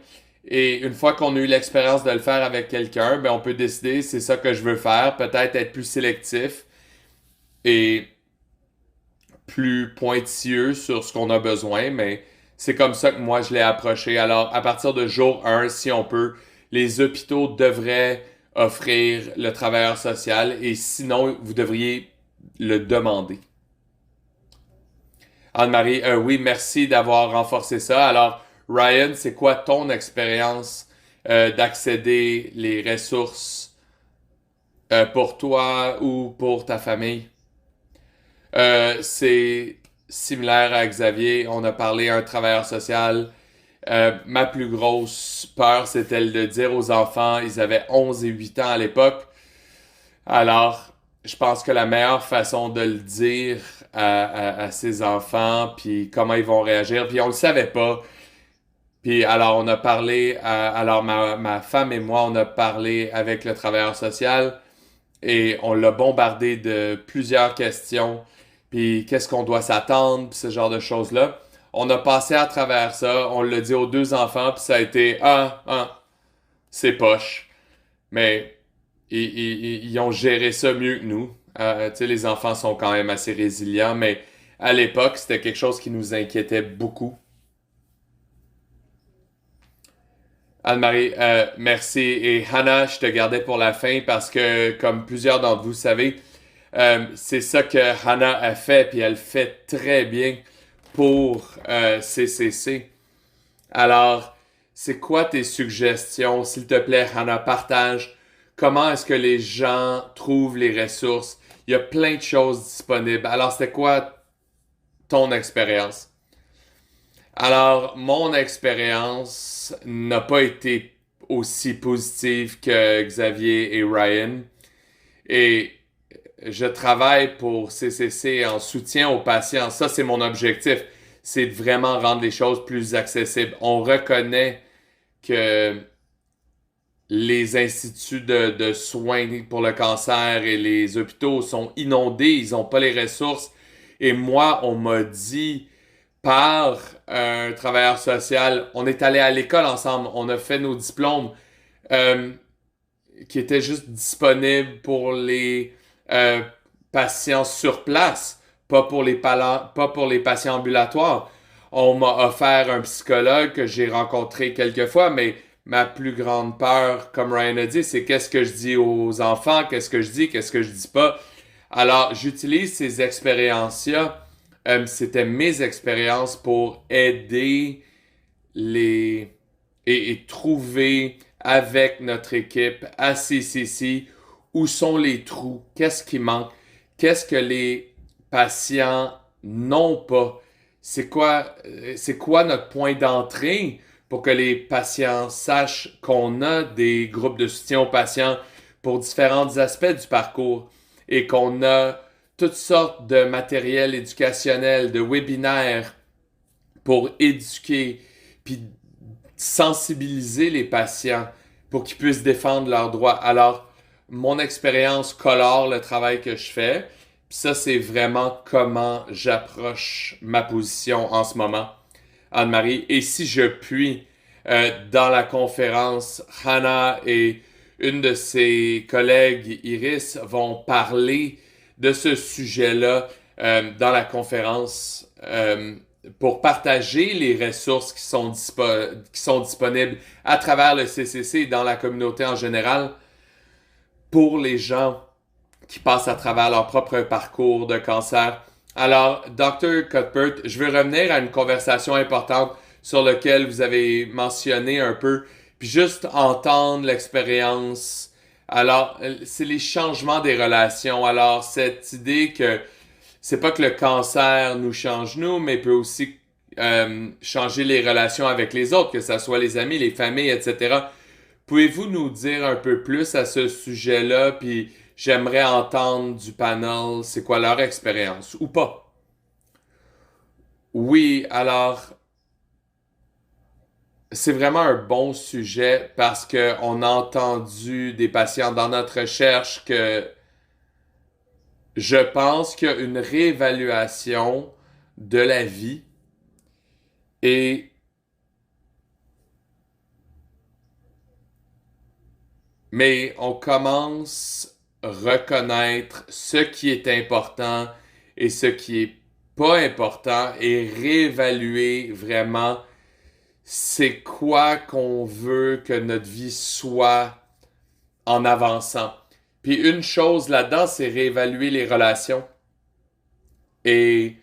Et une fois qu'on a eu l'expérience de le faire avec quelqu'un, ben on peut décider c'est ça que je veux faire, peut-être être plus sélectif et plus pointilleux sur ce qu'on a besoin, mais c'est comme ça que moi je l'ai approché. Alors, à partir de jour 1, si on peut, les hôpitaux devraient offrir le travailleur social et sinon, vous devriez le demander. Anne-Marie, oui, merci d'avoir renforcé ça. Alors, Ryan, c'est quoi ton expérience d'accéder les ressources pour toi ou pour ta famille? C'est similaire à Xavier. On a parlé à un travailleur social. Ma plus grosse peur, c'était de dire aux enfants, ils avaient 11 et 8 ans à l'époque. Alors, je pense que la meilleure façon de le dire à ses enfants, puis comment ils vont réagir, puis on le savait pas. Puis alors, on a parlé, alors ma femme et moi, on a parlé avec le travailleur social et on l'a bombardé de plusieurs questions. Puis qu'est-ce qu'on doit s'attendre, puis ce genre de choses-là. On a passé à travers ça, on l'a dit aux deux enfants, puis ça a été c'est poche. Mais ils ont géré ça mieux que nous. Tu sais, les enfants sont quand même assez résilients, mais à l'époque, c'était quelque chose qui nous inquiétait beaucoup. Anne-Marie, merci. Et Hannah, je te gardais pour la fin parce que, comme plusieurs d'entre vous savez, c'est ça que Hannah a fait, puis elle fait très bien pour CCC. Alors, c'est quoi tes suggestions? S'il te plaît, Hannah, partage. Comment est-ce que les gens trouvent les ressources? Il y a plein de choses disponibles. Alors, c'était quoi ton expérience? Alors, mon expérience n'a pas été aussi positive que Xavier et Ryan. Et je travaille pour CCC en soutien aux patients. Ça, c'est mon objectif. C'est de vraiment rendre les choses plus accessibles. On reconnaît que les instituts de soins pour le cancer et les hôpitaux sont inondés. Ils n'ont pas les ressources. Et moi, on m'a dit par un travailleur social, on est allé à l'école ensemble, on a fait nos diplômes euh, qui étaient juste disponibles pour les euh, patients sur place, pas pour les patients ambulatoires. On m'a offert un psychologue que j'ai rencontré quelques fois, mais ma plus grande peur, comme Ryan a dit, c'est qu'est-ce que je dis aux enfants, qu'est-ce que je dis, qu'est-ce que je dis pas. Alors, j'utilise ces expériences-là. C'était mes expériences pour aider les et trouver avec notre équipe à CCC où sont les trous, qu'est-ce qui manque, qu'est-ce que les patients n'ont pas, c'est quoi notre point d'entrée pour que les patients sachent qu'on a des groupes de soutien aux patients pour différents aspects du parcours et qu'on a toutes sortes de matériel éducationnel, de webinaires pour éduquer puis sensibiliser les patients pour qu'ils puissent défendre leurs droits. Alors, mon expérience colore le travail que je fais. Puis ça, c'est vraiment comment j'approche ma position en ce moment, Anne-Marie. Et si je puis, dans la conférence, Hannah et une de ses collègues, Iris, vont parler de ce sujet-là dans la conférence pour partager les ressources qui sont disponibles à travers le CCC et dans la communauté en général pour les gens qui passent à travers leur propre parcours de cancer. Alors, Dr. Cuthbert, je veux revenir à une conversation importante sur laquelle vous avez mentionné un peu, puis juste entendre l'expérience. Alors, c'est les changements des relations. Alors, cette idée que c'est pas que le cancer nous change nous, mais peut aussi changer les relations avec les autres, que ce soit les amis, les familles, etc. Pouvez-vous nous dire un peu plus à ce sujet-là, puis j'aimerais entendre du panel, c'est quoi leur expérience, ou pas? Oui, alors, c'est vraiment un bon sujet parce que on a entendu des patients dans notre recherche que je pense qu'il y a une réévaluation de la vie et mais on commence à reconnaître ce qui est important et ce qui est pas important et réévaluer vraiment c'est quoi qu'on veut que notre vie soit en avançant. Puis une chose là-dedans, c'est réévaluer les relations. Et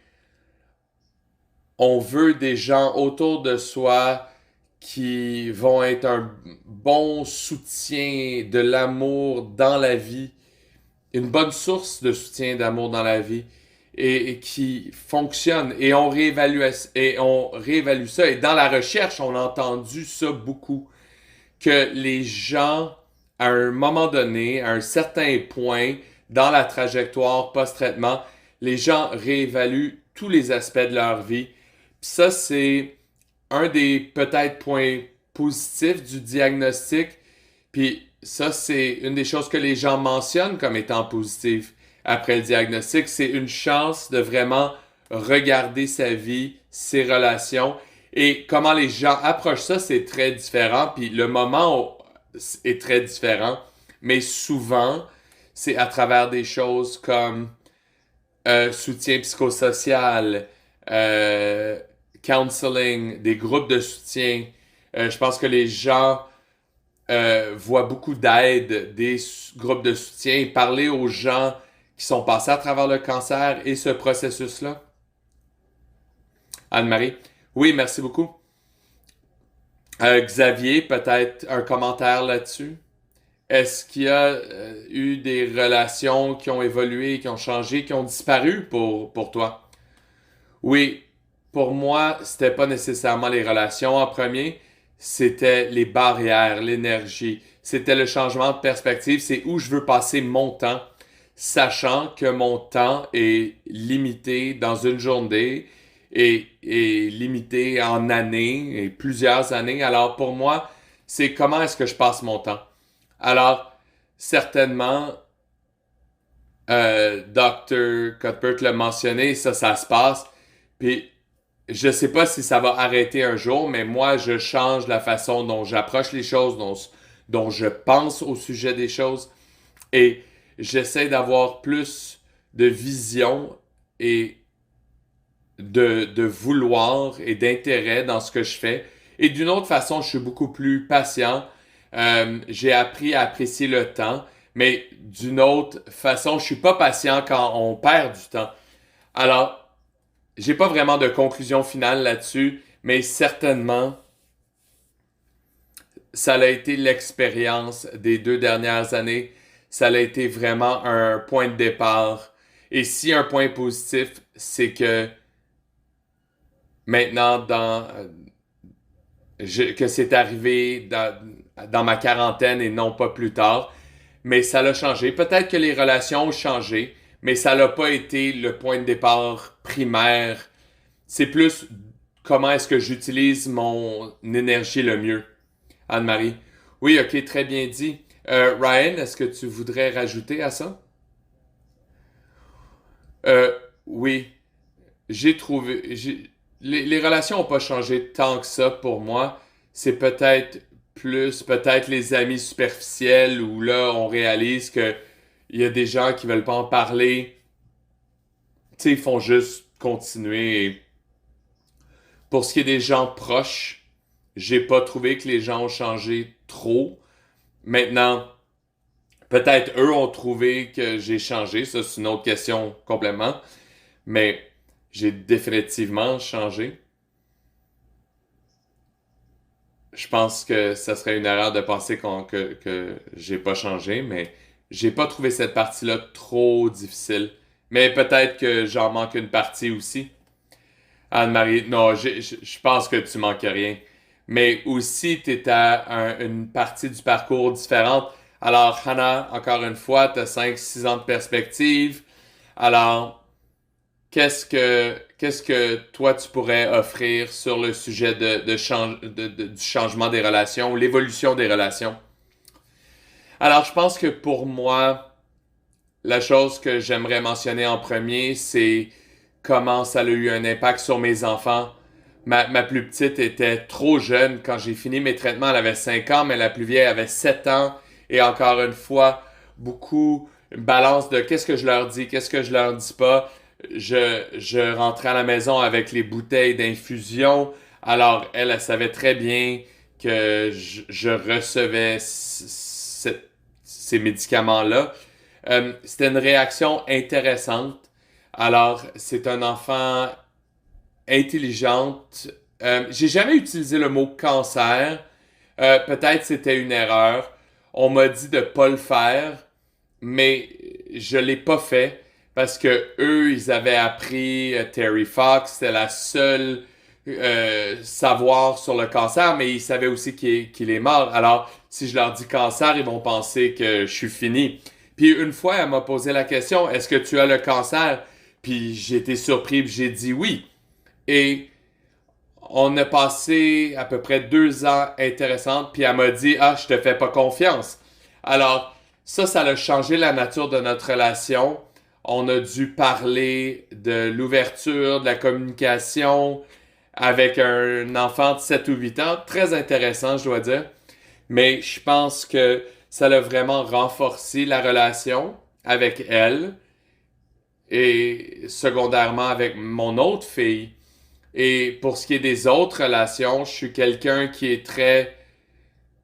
on veut des gens autour de soi qui vont être un bon soutien de l'amour dans la vie, une bonne source de soutien d'amour dans la vie et qui fonctionne. Et on réévalue ça. Et dans la recherche, on a entendu ça beaucoup, que les gens, à un moment donné, à un certain point dans la trajectoire post-traitement, les gens réévaluent tous les aspects de leur vie. Puis ça, c'est un des peut-être points positifs du diagnostic. Puis ça, c'est une des choses que les gens mentionnent comme étant positif après le diagnostic. C'est une chance de vraiment regarder sa vie, ses relations. Et comment les gens approchent ça, c'est très différent. Puis le moment est très différent. Mais souvent, c'est à travers des choses comme soutien psychosocial, counseling, des groupes de soutien. Je pense que les gens voient beaucoup d'aide, groupes de soutien, parler aux gens qui sont passés à travers le cancer et ce processus-là. Anne-Marie? Oui, merci beaucoup. Xavier, peut-être un commentaire là-dessus? Est-ce qu'il y a eu des relations qui ont évolué, qui ont changé, qui ont disparu pour toi? Oui, pour moi, c'était pas nécessairement les relations en premier, c'était les barrières, l'énergie. C'était le changement de perspective, c'est où je veux passer mon temps, sachant que mon temps est limité dans une journée et limité en années et plusieurs années. Alors pour moi, c'est comment est-ce que je passe mon temps. Alors, certainement, Dr. Cuthbert l'a mentionné, ça se passe. Puis, je sais pas si ça va arrêter un jour, mais moi, je change la façon dont j'approche les choses, dont je pense au sujet des choses. Et j'essaie d'avoir plus de vision et de vouloir et d'intérêt dans ce que je fais. Et d'une autre façon, je suis beaucoup plus patient. J'ai appris à apprécier le temps, mais d'une autre façon, je suis pas patient quand on perd du temps. Alors, j'ai pas vraiment de conclusion finale là-dessus, mais certainement, ça a été l'expérience des 2 dernières années. Ça a été vraiment un point de départ. Et si un point positif, c'est que maintenant, que c'est arrivé dans ma quarantaine et non pas plus tard, mais ça l'a changé. Peut-être que les relations ont changé, mais ça n'a pas été le point de départ primaire. C'est plus comment est-ce que j'utilise mon énergie le mieux. Anne-Marie. Oui, ok, très bien dit. Ryan, est-ce que tu voudrais rajouter à ça? Oui, les relations n'ont pas changé tant que ça pour moi. C'est peut-être peut-être les amis superficiels où là, on réalise que il y a des gens qui veulent pas en parler. Tu sais, ils font juste continuer. Et pour ce qui est des gens proches, j'ai pas trouvé que les gens ont changé trop. Maintenant, peut-être eux ont trouvé que j'ai changé. Ça, c'est une autre question complètement. Mais j'ai définitivement changé. Je pense que ça serait une erreur de penser que j'ai pas changé, mais j'ai pas trouvé cette partie-là trop difficile. Mais peut-être que j'en manque une partie aussi. Anne-Marie, non, je pense que tu manques rien. Mais aussi, tu es à une partie du parcours différente. Alors, Hannah, encore une fois, tu as 5-6 ans de perspective. Alors, qu'est-ce que toi tu pourrais offrir sur le sujet du changement des relations, l'évolution des relations? Alors, je pense que pour moi, la chose que j'aimerais mentionner en premier, c'est comment ça a eu un impact sur mes enfants. Ma plus petite était trop jeune quand j'ai fini mes traitements. Elle avait 5 ans, mais la plus vieille avait 7 ans. Et encore une fois, beaucoup une balance de qu'est-ce que je leur dis, qu'est-ce que je leur dis pas. Je rentrais à la maison avec les bouteilles d'infusion. Alors, elle savait très bien que je recevais ces médicaments-là. C'était une réaction intéressante. Alors, c'est un enfant intelligente. J'ai jamais utilisé le mot cancer. Peut-être c'était une erreur. On m'a dit de pas le faire, mais je l'ai pas fait parce que eux, ils avaient appris Terry Fox, c'était la seule savoir sur le cancer, mais ils savaient aussi qu'il est mort. Alors, si je leur dis cancer, ils vont penser que je suis fini. Puis une fois, elle m'a posé la question, est-ce que tu as le cancer? Puis j'ai été surpris, puis j'ai dit oui. Et on a passé à peu près 2 ans intéressantes, puis elle m'a dit, ah, je te fais pas confiance. Alors, ça a changé la nature de notre relation. On a dû parler de l'ouverture, de la communication avec un enfant de 7 ou 8 ans. Très intéressant, je dois dire. Mais je pense que ça a vraiment renforcé la relation avec elle et secondairement avec mon autre fille. Et pour ce qui est des autres relations, je suis quelqu'un qui est très...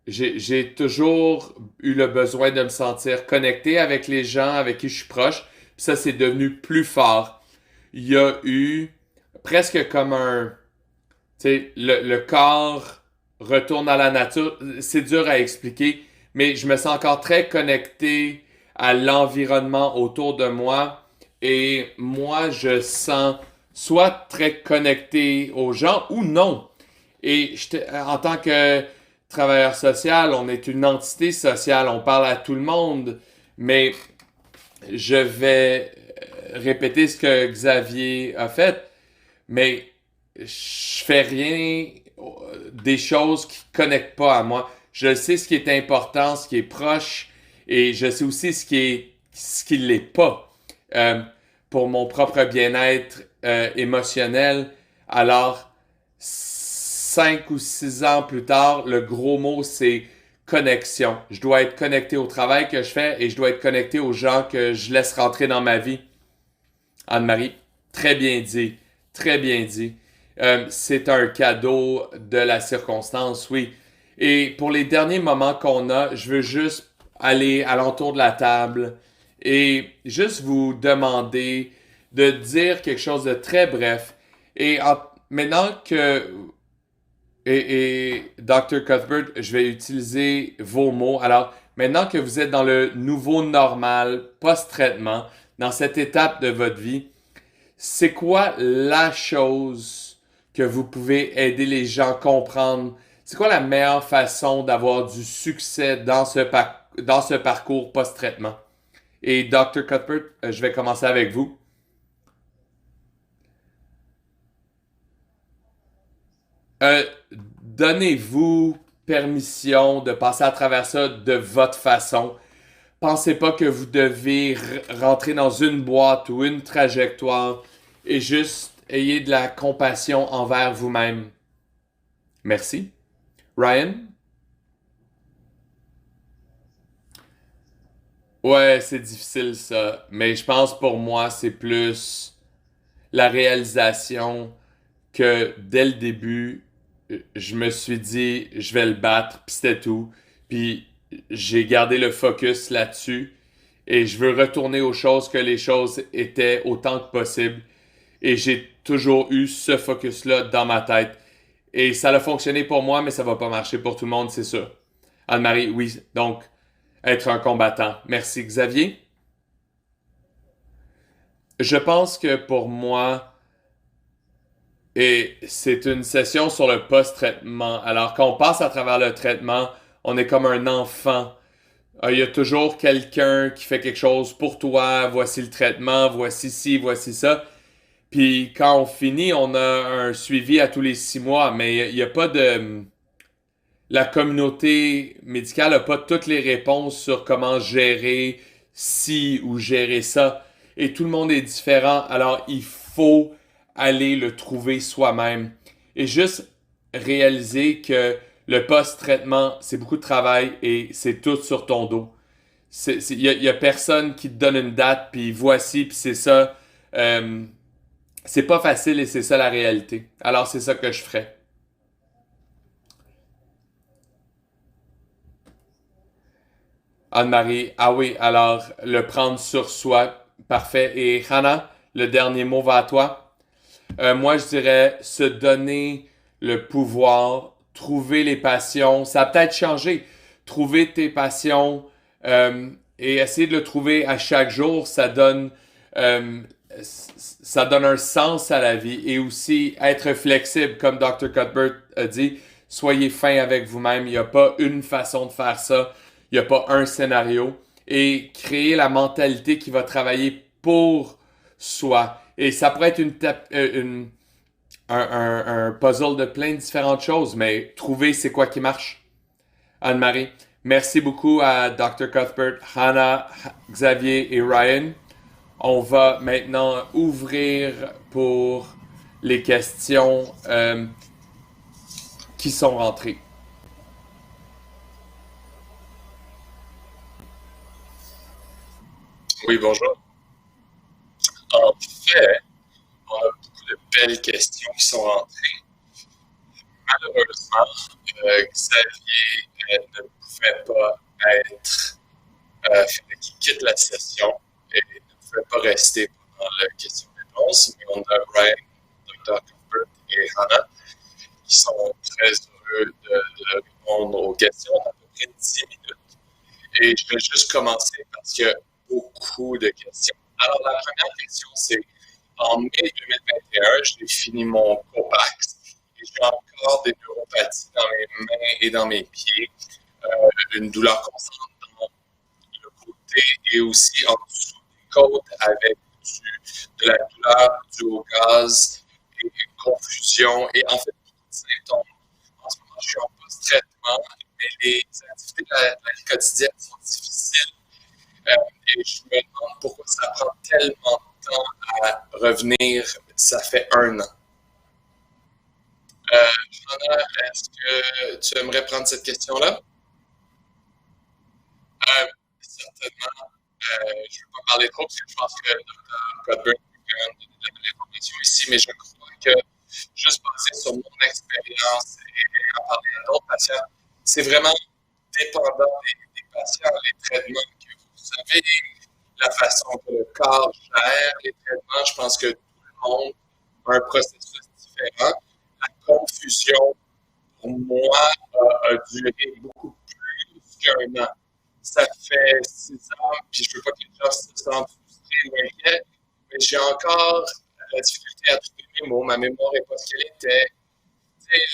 J'ai toujours eu le besoin de me sentir connecté avec les gens avec qui je suis proche. Puis ça, c'est devenu plus fort. Il y a eu presque comme un... Tu sais, le corps retourne à la nature. C'est dur à expliquer, mais je me sens encore très connecté à l'environnement autour de moi. Et moi, je sens soit très connecté aux gens ou non. Et en tant que travailleur social, on est une entité sociale, on parle à tout le monde, mais je vais répéter ce que Xavier a fait, mais je fais rien des choses qui connectent pas à moi. Je sais ce qui est important, ce qui est proche, et je sais aussi ce qui l'est pas. Euh, pour mon propre bien-être émotionnel. Alors, 5 ou 6 ans plus tard, le gros mot, c'est connexion. Je dois être connecté au travail que je fais et je dois être connecté aux gens que je laisse rentrer dans ma vie. Anne-Marie, très bien dit. Très bien dit. C'est un cadeau de la circonstance, oui. Et pour les derniers moments qu'on a, je veux juste aller alentour de la table et juste vous demander de dire quelque chose de très bref. Et maintenant que Dr. Cuthbert, je vais utiliser vos mots. Alors, maintenant que vous êtes dans le nouveau normal, post-traitement, dans cette étape de votre vie, c'est quoi la chose que vous pouvez aider les gens à comprendre? C'est quoi la meilleure façon d'avoir du succès dans ce parcours post-traitement? Et Dr. Cuthbert, je vais commencer avec vous. Euh, Donnez-vous permission de passer à travers ça de votre façon. Pensez pas que vous devez rentrer dans une boîte ou une trajectoire et juste ayez de la compassion envers vous-même. Merci. Ryan? Ouais, c'est difficile ça, mais je pense pour moi c'est plus la réalisation que dès le début, je me suis dit je vais le battre, puis c'était tout. Puis j'ai gardé le focus là-dessus et je veux retourner aux choses que les choses étaient autant que possible. Et j'ai toujours eu ce focus-là dans ma tête. Et ça a fonctionné pour moi, mais ça va pas marcher pour tout le monde, c'est sûr. Anne-Marie, oui. Donc, être un combattant. Merci, Xavier. Je pense que pour moi, et c'est une session sur le post-traitement. Alors, quand on passe à travers le traitement, on est comme un enfant. Il y a toujours quelqu'un qui fait quelque chose pour toi. Voici le traitement, voici ci, voici ça. Puis quand on finit, on a un suivi à tous les 6 mois, mais il n'y a pas de... La communauté médicale n'a pas toutes les réponses sur comment gérer ci ou gérer ça. Et tout le monde est différent, alors il faut aller le trouver soi-même. Et juste réaliser que le post-traitement, c'est beaucoup de travail et c'est tout sur ton dos. Y a personne qui te donne une date, puis voici, puis c'est ça. Euh, c'est pas facile et c'est ça la réalité. Alors c'est ça que je ferais. Anne-Marie, ah oui, alors le prendre sur soi, parfait. Et Hannah, le dernier mot va à toi. Moi, je dirais se donner le pouvoir, trouver les passions. Ça a peut-être changé. Trouver tes passions et essayer de le trouver à chaque jour, euh, ça donne un sens à la vie et aussi être flexible, comme Dr. Cuthbert a dit. Soyez fin avec vous-même. Il n'y a pas une façon de faire ça. Il n'y a pas un scénario. Et créer la mentalité qui va travailler pour soi. Et ça pourrait être un puzzle de plein de différentes choses, mais trouver c'est quoi qui marche. Anne-Marie, merci beaucoup à Dr. Cuthbert, Hannah, Xavier et Ryan. On va maintenant ouvrir pour les questions qui sont rentrées. Oui, bonjour. En fait, on a beaucoup de belles questions qui sont rentrées. Malheureusement, Xavier ne pouvait pas être, fallait qu'il quitte la session et ne pouvait pas rester pendant la question-réponse. Mais on a Ryan, Dr. Cuthbert et Hannah qui sont très heureux de répondre aux questions en à peu près 10 minutes. Et je vais juste commencer parce qu'il y a beaucoup de questions. Alors, la première question, c'est en mai 2021, j'ai fini mon COPAX et j'ai encore des neuropathies dans mes mains et dans mes pieds, une douleur constante dans le côté et aussi en dessous des côtes avec de la douleur due au gaz et une confusion et en fait beaucoup de symptômes. En ce moment, je suis en post-traitement, mais les activités de la vie quotidienne sont difficiles. Et je me demande pourquoi ça prend tellement de temps à revenir. Ça fait 1 an. Johanna, est-ce que tu aimerais prendre cette question-là? Certainement. Je ne vais pas parler trop parce que je pense que Dr. Godburn peut quand même donner de l'information ici, mais je crois que juste passer sur mon expérience et en parler à d'autres patients, c'est vraiment dépendant des patients, les traitements que vous avez, la façon que le corps gère les traitements. Je pense que tout le monde a un processus différent. La confusion, pour moi, a duré beaucoup plus qu'un an. Ça fait 6 ans, puis je ne veux pas que les gens se sentent frustrés ou inquiets, mais j'ai encore la difficulté à trouver mes mots. Ma mémoire n'est pas ce qu'elle était.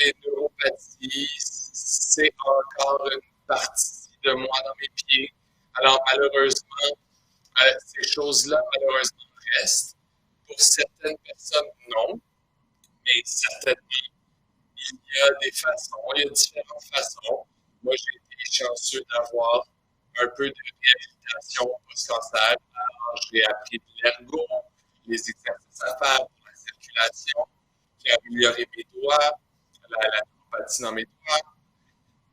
Les neuropathies, c'est encore une partie de moi dans mes pieds. Alors, malheureusement, ces choses-là, malheureusement, restent. Pour certaines personnes, non, mais certainement, il y a des façons, il y a différentes façons. Moi, j'ai été chanceux d'avoir un peu de réhabilitation post-cancer. Alors, j'ai appris de l'ergo, les exercices à faire pour la circulation, j'ai amélioré mes doigts, la neuropathie dans mes doigts,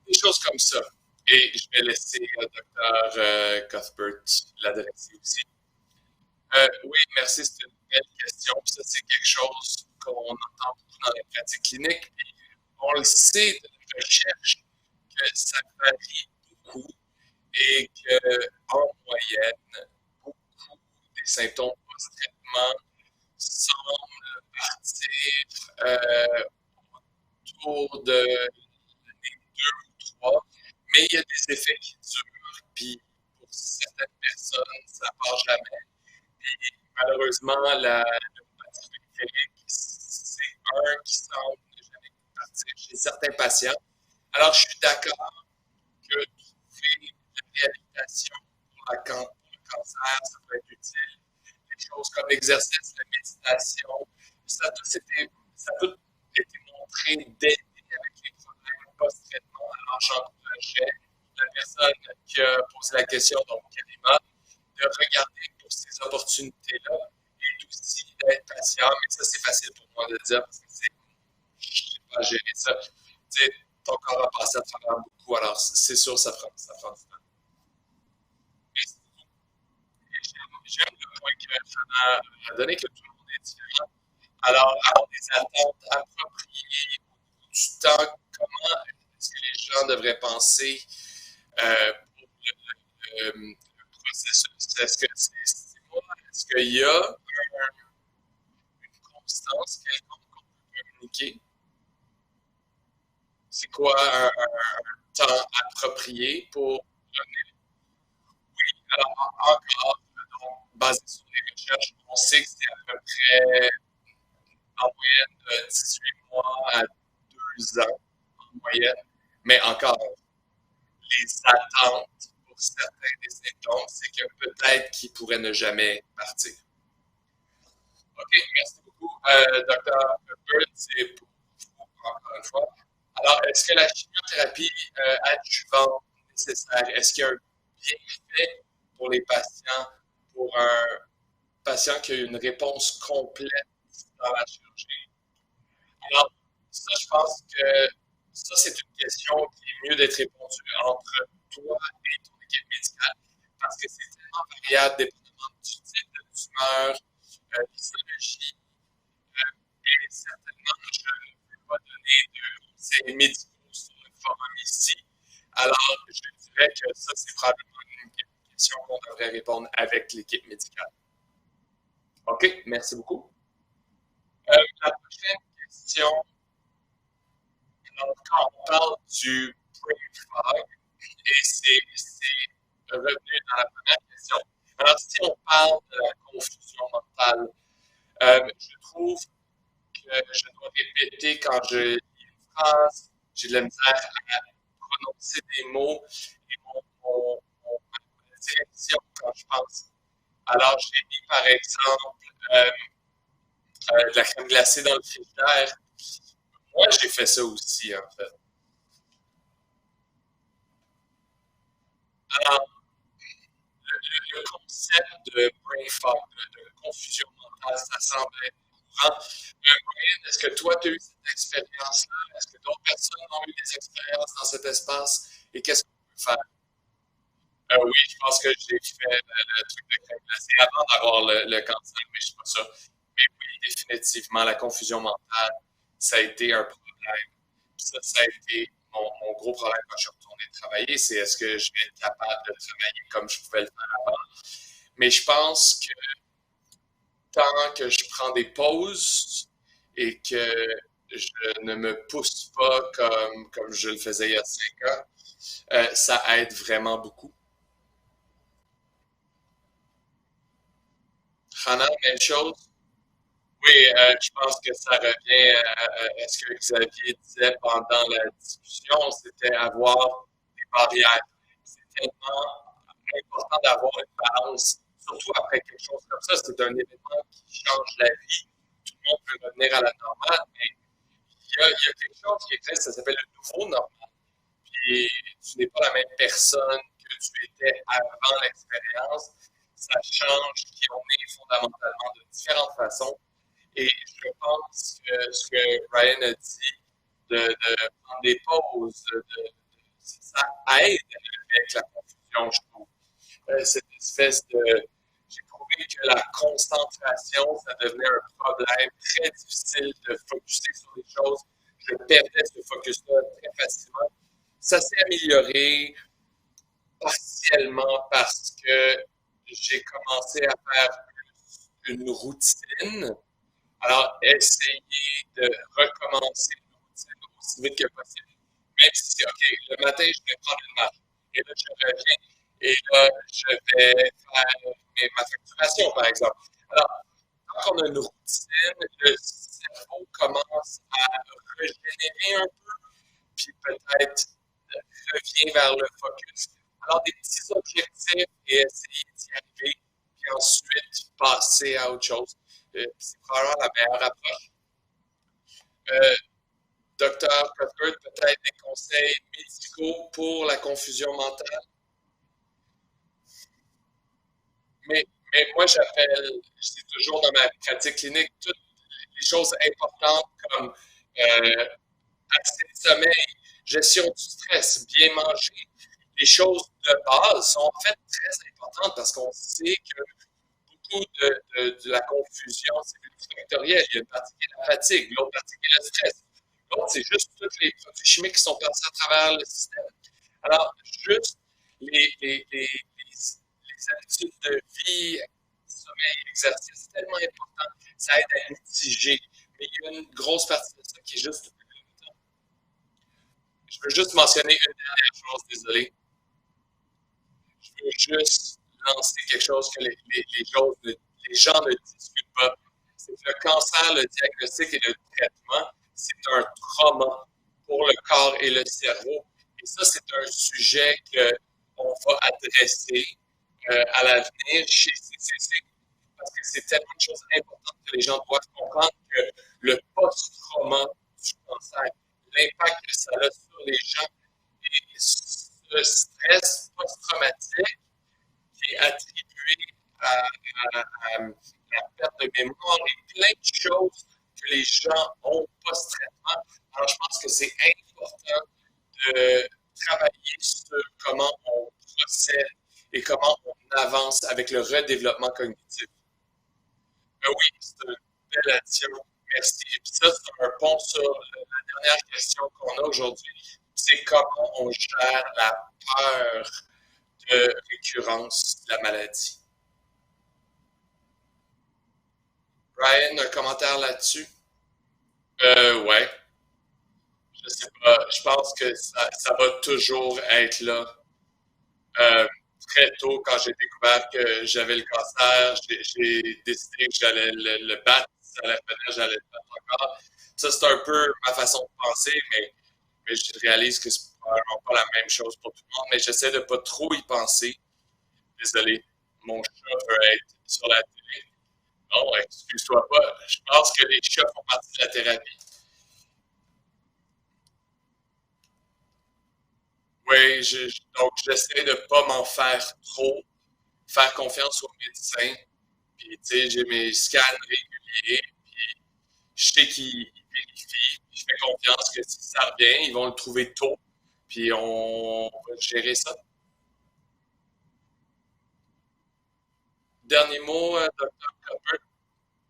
des choses comme ça. Et je vais laisser le docteur Cuthbert l'adresser aussi. Oui, merci, c'est une belle question. Ça, c'est quelque chose qu'on entend beaucoup dans les pratiques cliniques. Puis on le sait de la recherche que ça varie beaucoup et qu'en moyenne, beaucoup des symptômes post-traitement semblent partir autour de l'année 2 ou 3, mais il y a des effets qui durent. Puis pour certaines personnes, ça ne part jamais. Puis malheureusement, le pathie périphérique, c'est un qui semble ne jamais partir chez certains patients. Alors, je suis d'accord que trouver la réhabilitation pour le cancer, ça peut être utile. Des choses comme l'exercice, la méditation, ça a tout été montré d'aider avec les problèmes post-traitement. Alors, j'encouragerais la personne qui a posé la question, donc Karima, de regarder pour ces opportunités-là et aussi d'être patient. Mais ça, c'est facile pour moi de dire parce que je ne sais pas gérer ça. Tu sais, ton corps a passé à travers beaucoup, alors c'est sûr ça prend du temps. J'aime le point que Fana a donné, que tout le monde est différent. Alors, avoir des attentes appropriées au bout du temps, comment est-ce que les gens devraient penser pour le processus? Est-ce que c'est moi? Est-ce qu'il y a une constance quelconque qu'on peut communiquer? C'est quoi un temps approprié pour revenir? Oui, alors encore, donc, basé sur les recherches, on sait que c'est à peu près en moyenne de 18 mois à 2 ans en moyenne. Mais encore, les attentes pour certains des symptômes, c'est que peut-être qu'ils pourraient ne jamais partir. OK, merci beaucoup, Dr. Bird, c'est pour vous encore une fois. Alors, est-ce que la chimiothérapie adjuvante nécessaire, est-ce qu'il y a un bienfait pour les patients, pour un patient qui a une réponse complète dans la chirurgie? Alors, ça, je pense que ça, c'est une question qui est mieux d'être répondue entre toi et ton équipe médicale parce que c'est tellement variable dépendamment du type de tumeur, l'histologie, et certainement, je ne peux pas donner de conseils médicaux sur le forum ici. Alors, je dirais que ça, c'est probablement une question qu'on devrait répondre avec l'équipe médicale. OK, merci beaucoup. La prochaine question, alors, quand on parle du brain fog, et c'est revenu dans la première question. Alors, si on parle de la confusion mentale, je trouve que je dois répéter quand je lis une phrase, j'ai de la misère à prononcer des mots et ma direction quand je pense. Alors, j'ai mis par exemple de la crème glacée dans le frigidaire. Moi, j'ai fait ça aussi, en fait. Alors, le concept de brain fog, de confusion mentale, ça semble être courant. Brian, est-ce que toi, tu as eu cette expérience-là? Est-ce que d'autres personnes ont eu des expériences dans cet espace? Et qu'est-ce qu'on peut faire? Oui, je pense que j'ai fait le truc de crème glacée avant d'avoir le cancer, mais je ne sais pas ça. Mais oui, définitivement, la confusion mentale, ça a été un problème. Ça a été mon gros problème quand je suis retourné travailler, c'est est-ce que je vais être capable de travailler comme je pouvais le faire avant. Mais je pense que tant que je prends des pauses et que je ne me pousse pas comme je le faisais il y a 5 ans, ça aide vraiment beaucoup. Hannah, même chose. Oui, je pense que ça revient à ce que Xavier disait pendant la discussion, c'était avoir des barrières. C'est tellement important d'avoir une balance, surtout après quelque chose comme ça. C'est un événement qui change la vie. Tout le monde peut revenir à la normale, mais il y a quelque chose qui existe, ça s'appelle le nouveau normal. Puis tu n'es pas la même personne que tu étais avant l'expérience. Ça change qui on est fondamentalement de différentes façons. Et je pense que ce que Ryan a dit, de prendre des pauses, ça aide avec la confusion, je trouve. Cette espèce de. J'ai trouvé que la concentration, ça devenait un problème très difficile de focuser sur les choses. Je perdais ce focus-là très facilement. Ça s'est amélioré partiellement parce que j'ai commencé à faire une routine. Alors, essayer de recommencer une routine aussi vite que possible. Même si, OK, le matin, je vais prendre une marche. Et là, je reviens. Et là, je vais faire ma facturation, par exemple. Alors, quand on a une routine, le cerveau commence à régénérer un peu, puis peut-être revient vers le focus. Alors, des petits objectifs et essayer d'y arriver, puis ensuite passer à autre chose. C'est probablement la meilleure approche. Euh, Docteur Cuthbert, peut-être des conseils médicaux pour la confusion mentale. Mais moi, je dis toujours dans ma pratique clinique, toutes les choses importantes comme assez de sommeil, gestion du stress, bien manger, les choses de base sont en fait très importantes parce qu'on sait que beaucoup de la confusion, c'est multifactoriel. Il y a une partie qui est la fatigue, l'autre partie qui est le stress. L'autre, c'est juste tous les produits chimiques qui sont passés à travers le système. Alors, juste les habitudes de vie, sommeil, exercice, c'est tellement important. Ça aide à mitiger. Mais il y a une grosse partie de ça qui est juste le temps. Je veux juste mentionner une dernière chose, désolé. Je veux juste lancer quelque chose que les gens ne discutent pas. C'est que le cancer, le diagnostic et le traitement, c'est un trauma pour le corps et le cerveau. Et ça, c'est un sujet qu'on va adresser à l'avenir chez CCC parce que c'est tellement une chose importante que les gens doivent comprendre que le post-trauma du cancer, l'impact que ça a sur les gens et ce stress post-traumatique qui est attribué à la perte de mémoire et plein de choses que les gens ont post-traitement. Alors, je pense que c'est important de travailler sur comment on procède et comment on avance avec le redéveloppement cognitif. Oui, c'est une belle addition. Merci. Et puis ça, c'est un pont sur la dernière question qu'on a aujourd'hui. C'est comment on gère la peur de récurrence de la maladie. Ryan, un commentaire là-dessus? Ouais. Je sais pas. Je pense que ça va toujours être là. Euh, Très tôt, quand j'ai découvert que j'avais le cancer, j'ai décidé que j'allais le battre. Si ça allait venir, j'allais le battre encore. Ça, c'est un peu ma façon de penser, mais je réalise que c'est probablement pas la même chose pour tout le monde. Mais j'essaie de pas trop y penser. Désolé, mon chat veut être sur la télé. Non, excuse-toi pas. Je pense que les chats font partie de la thérapie. Oui, donc j'essaie de ne pas m'en faire trop, faire confiance aux médecins. Puis, tu sais, j'ai mes scans réguliers, puis je sais qu'ils vérifient, puis je fais confiance que si ça revient, ils vont le trouver tôt, puis on va gérer ça. Dernier mot, Dr. Copper.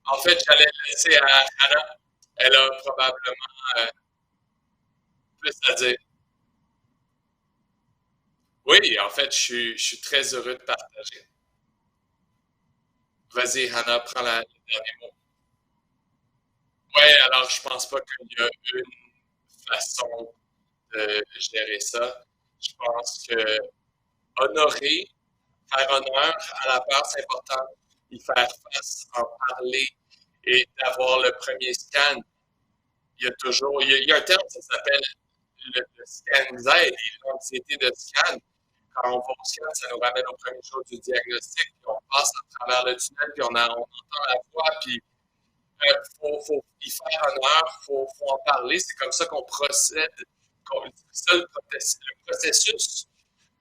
En fait, j'allais le laisser à Anna. Elle a probablement plus à dire. Oui, en fait, je suis très heureux de partager. Vas-y, Hannah, prends le dernier mot. Ouais, alors je pense pas qu'il y a une façon de gérer ça. Je pense que honorer, faire honneur à la peur, c'est important. Y faire face, en parler et d'avoir le premier scan. Il y a un terme, ça s'appelle le scan Z, l'anxiété de scan. Quand on va au scan, ça nous ramène aux premières choses du diagnostic, puis on passe à travers le tunnel, puis on entend la voix, puis Faut y faire honneur, faut en parler. C'est comme ça qu'on procède. C'est ça le processus.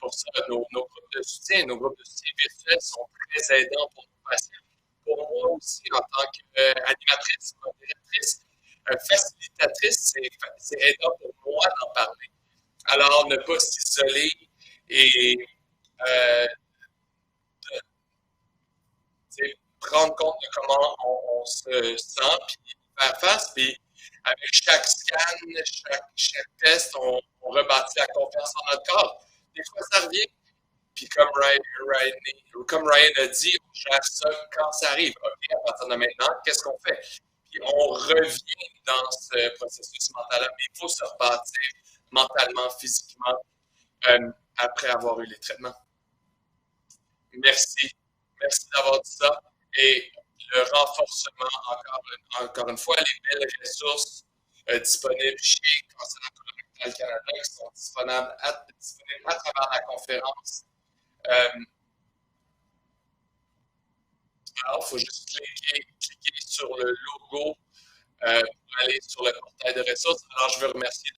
Pour ça, nos groupes de soutien, nos groupes de soutien virtuels sont très aidants pour nos patients. Pour moi aussi, en tant qu'animatrice, modératrice, facilitatrice, c'est aidant pour moi d'en parler. Alors, ne pas s'isoler et euh, prendre compte de comment on se sent, puis faire face, puis avec chaque scan, chaque test, on rebâtit la confiance en notre corps. Des fois, ça revient, puis comme Ryan a dit, on gère ça quand ça arrive. OK, à partir de maintenant, qu'est-ce qu'on fait? Puis on revient dans ce processus mental-là, mais il faut se rebâtir mentalement, physiquement, après avoir eu les traitements. Merci. Merci d'avoir dit ça. Et le renforcement, encore une fois, les belles ressources disponibles chez Cancer Colorectal Canada qui sont disponibles à travers la conférence. Alors, il faut juste cliquer sur le logo pour aller sur le portail de ressources. Alors, je veux remercier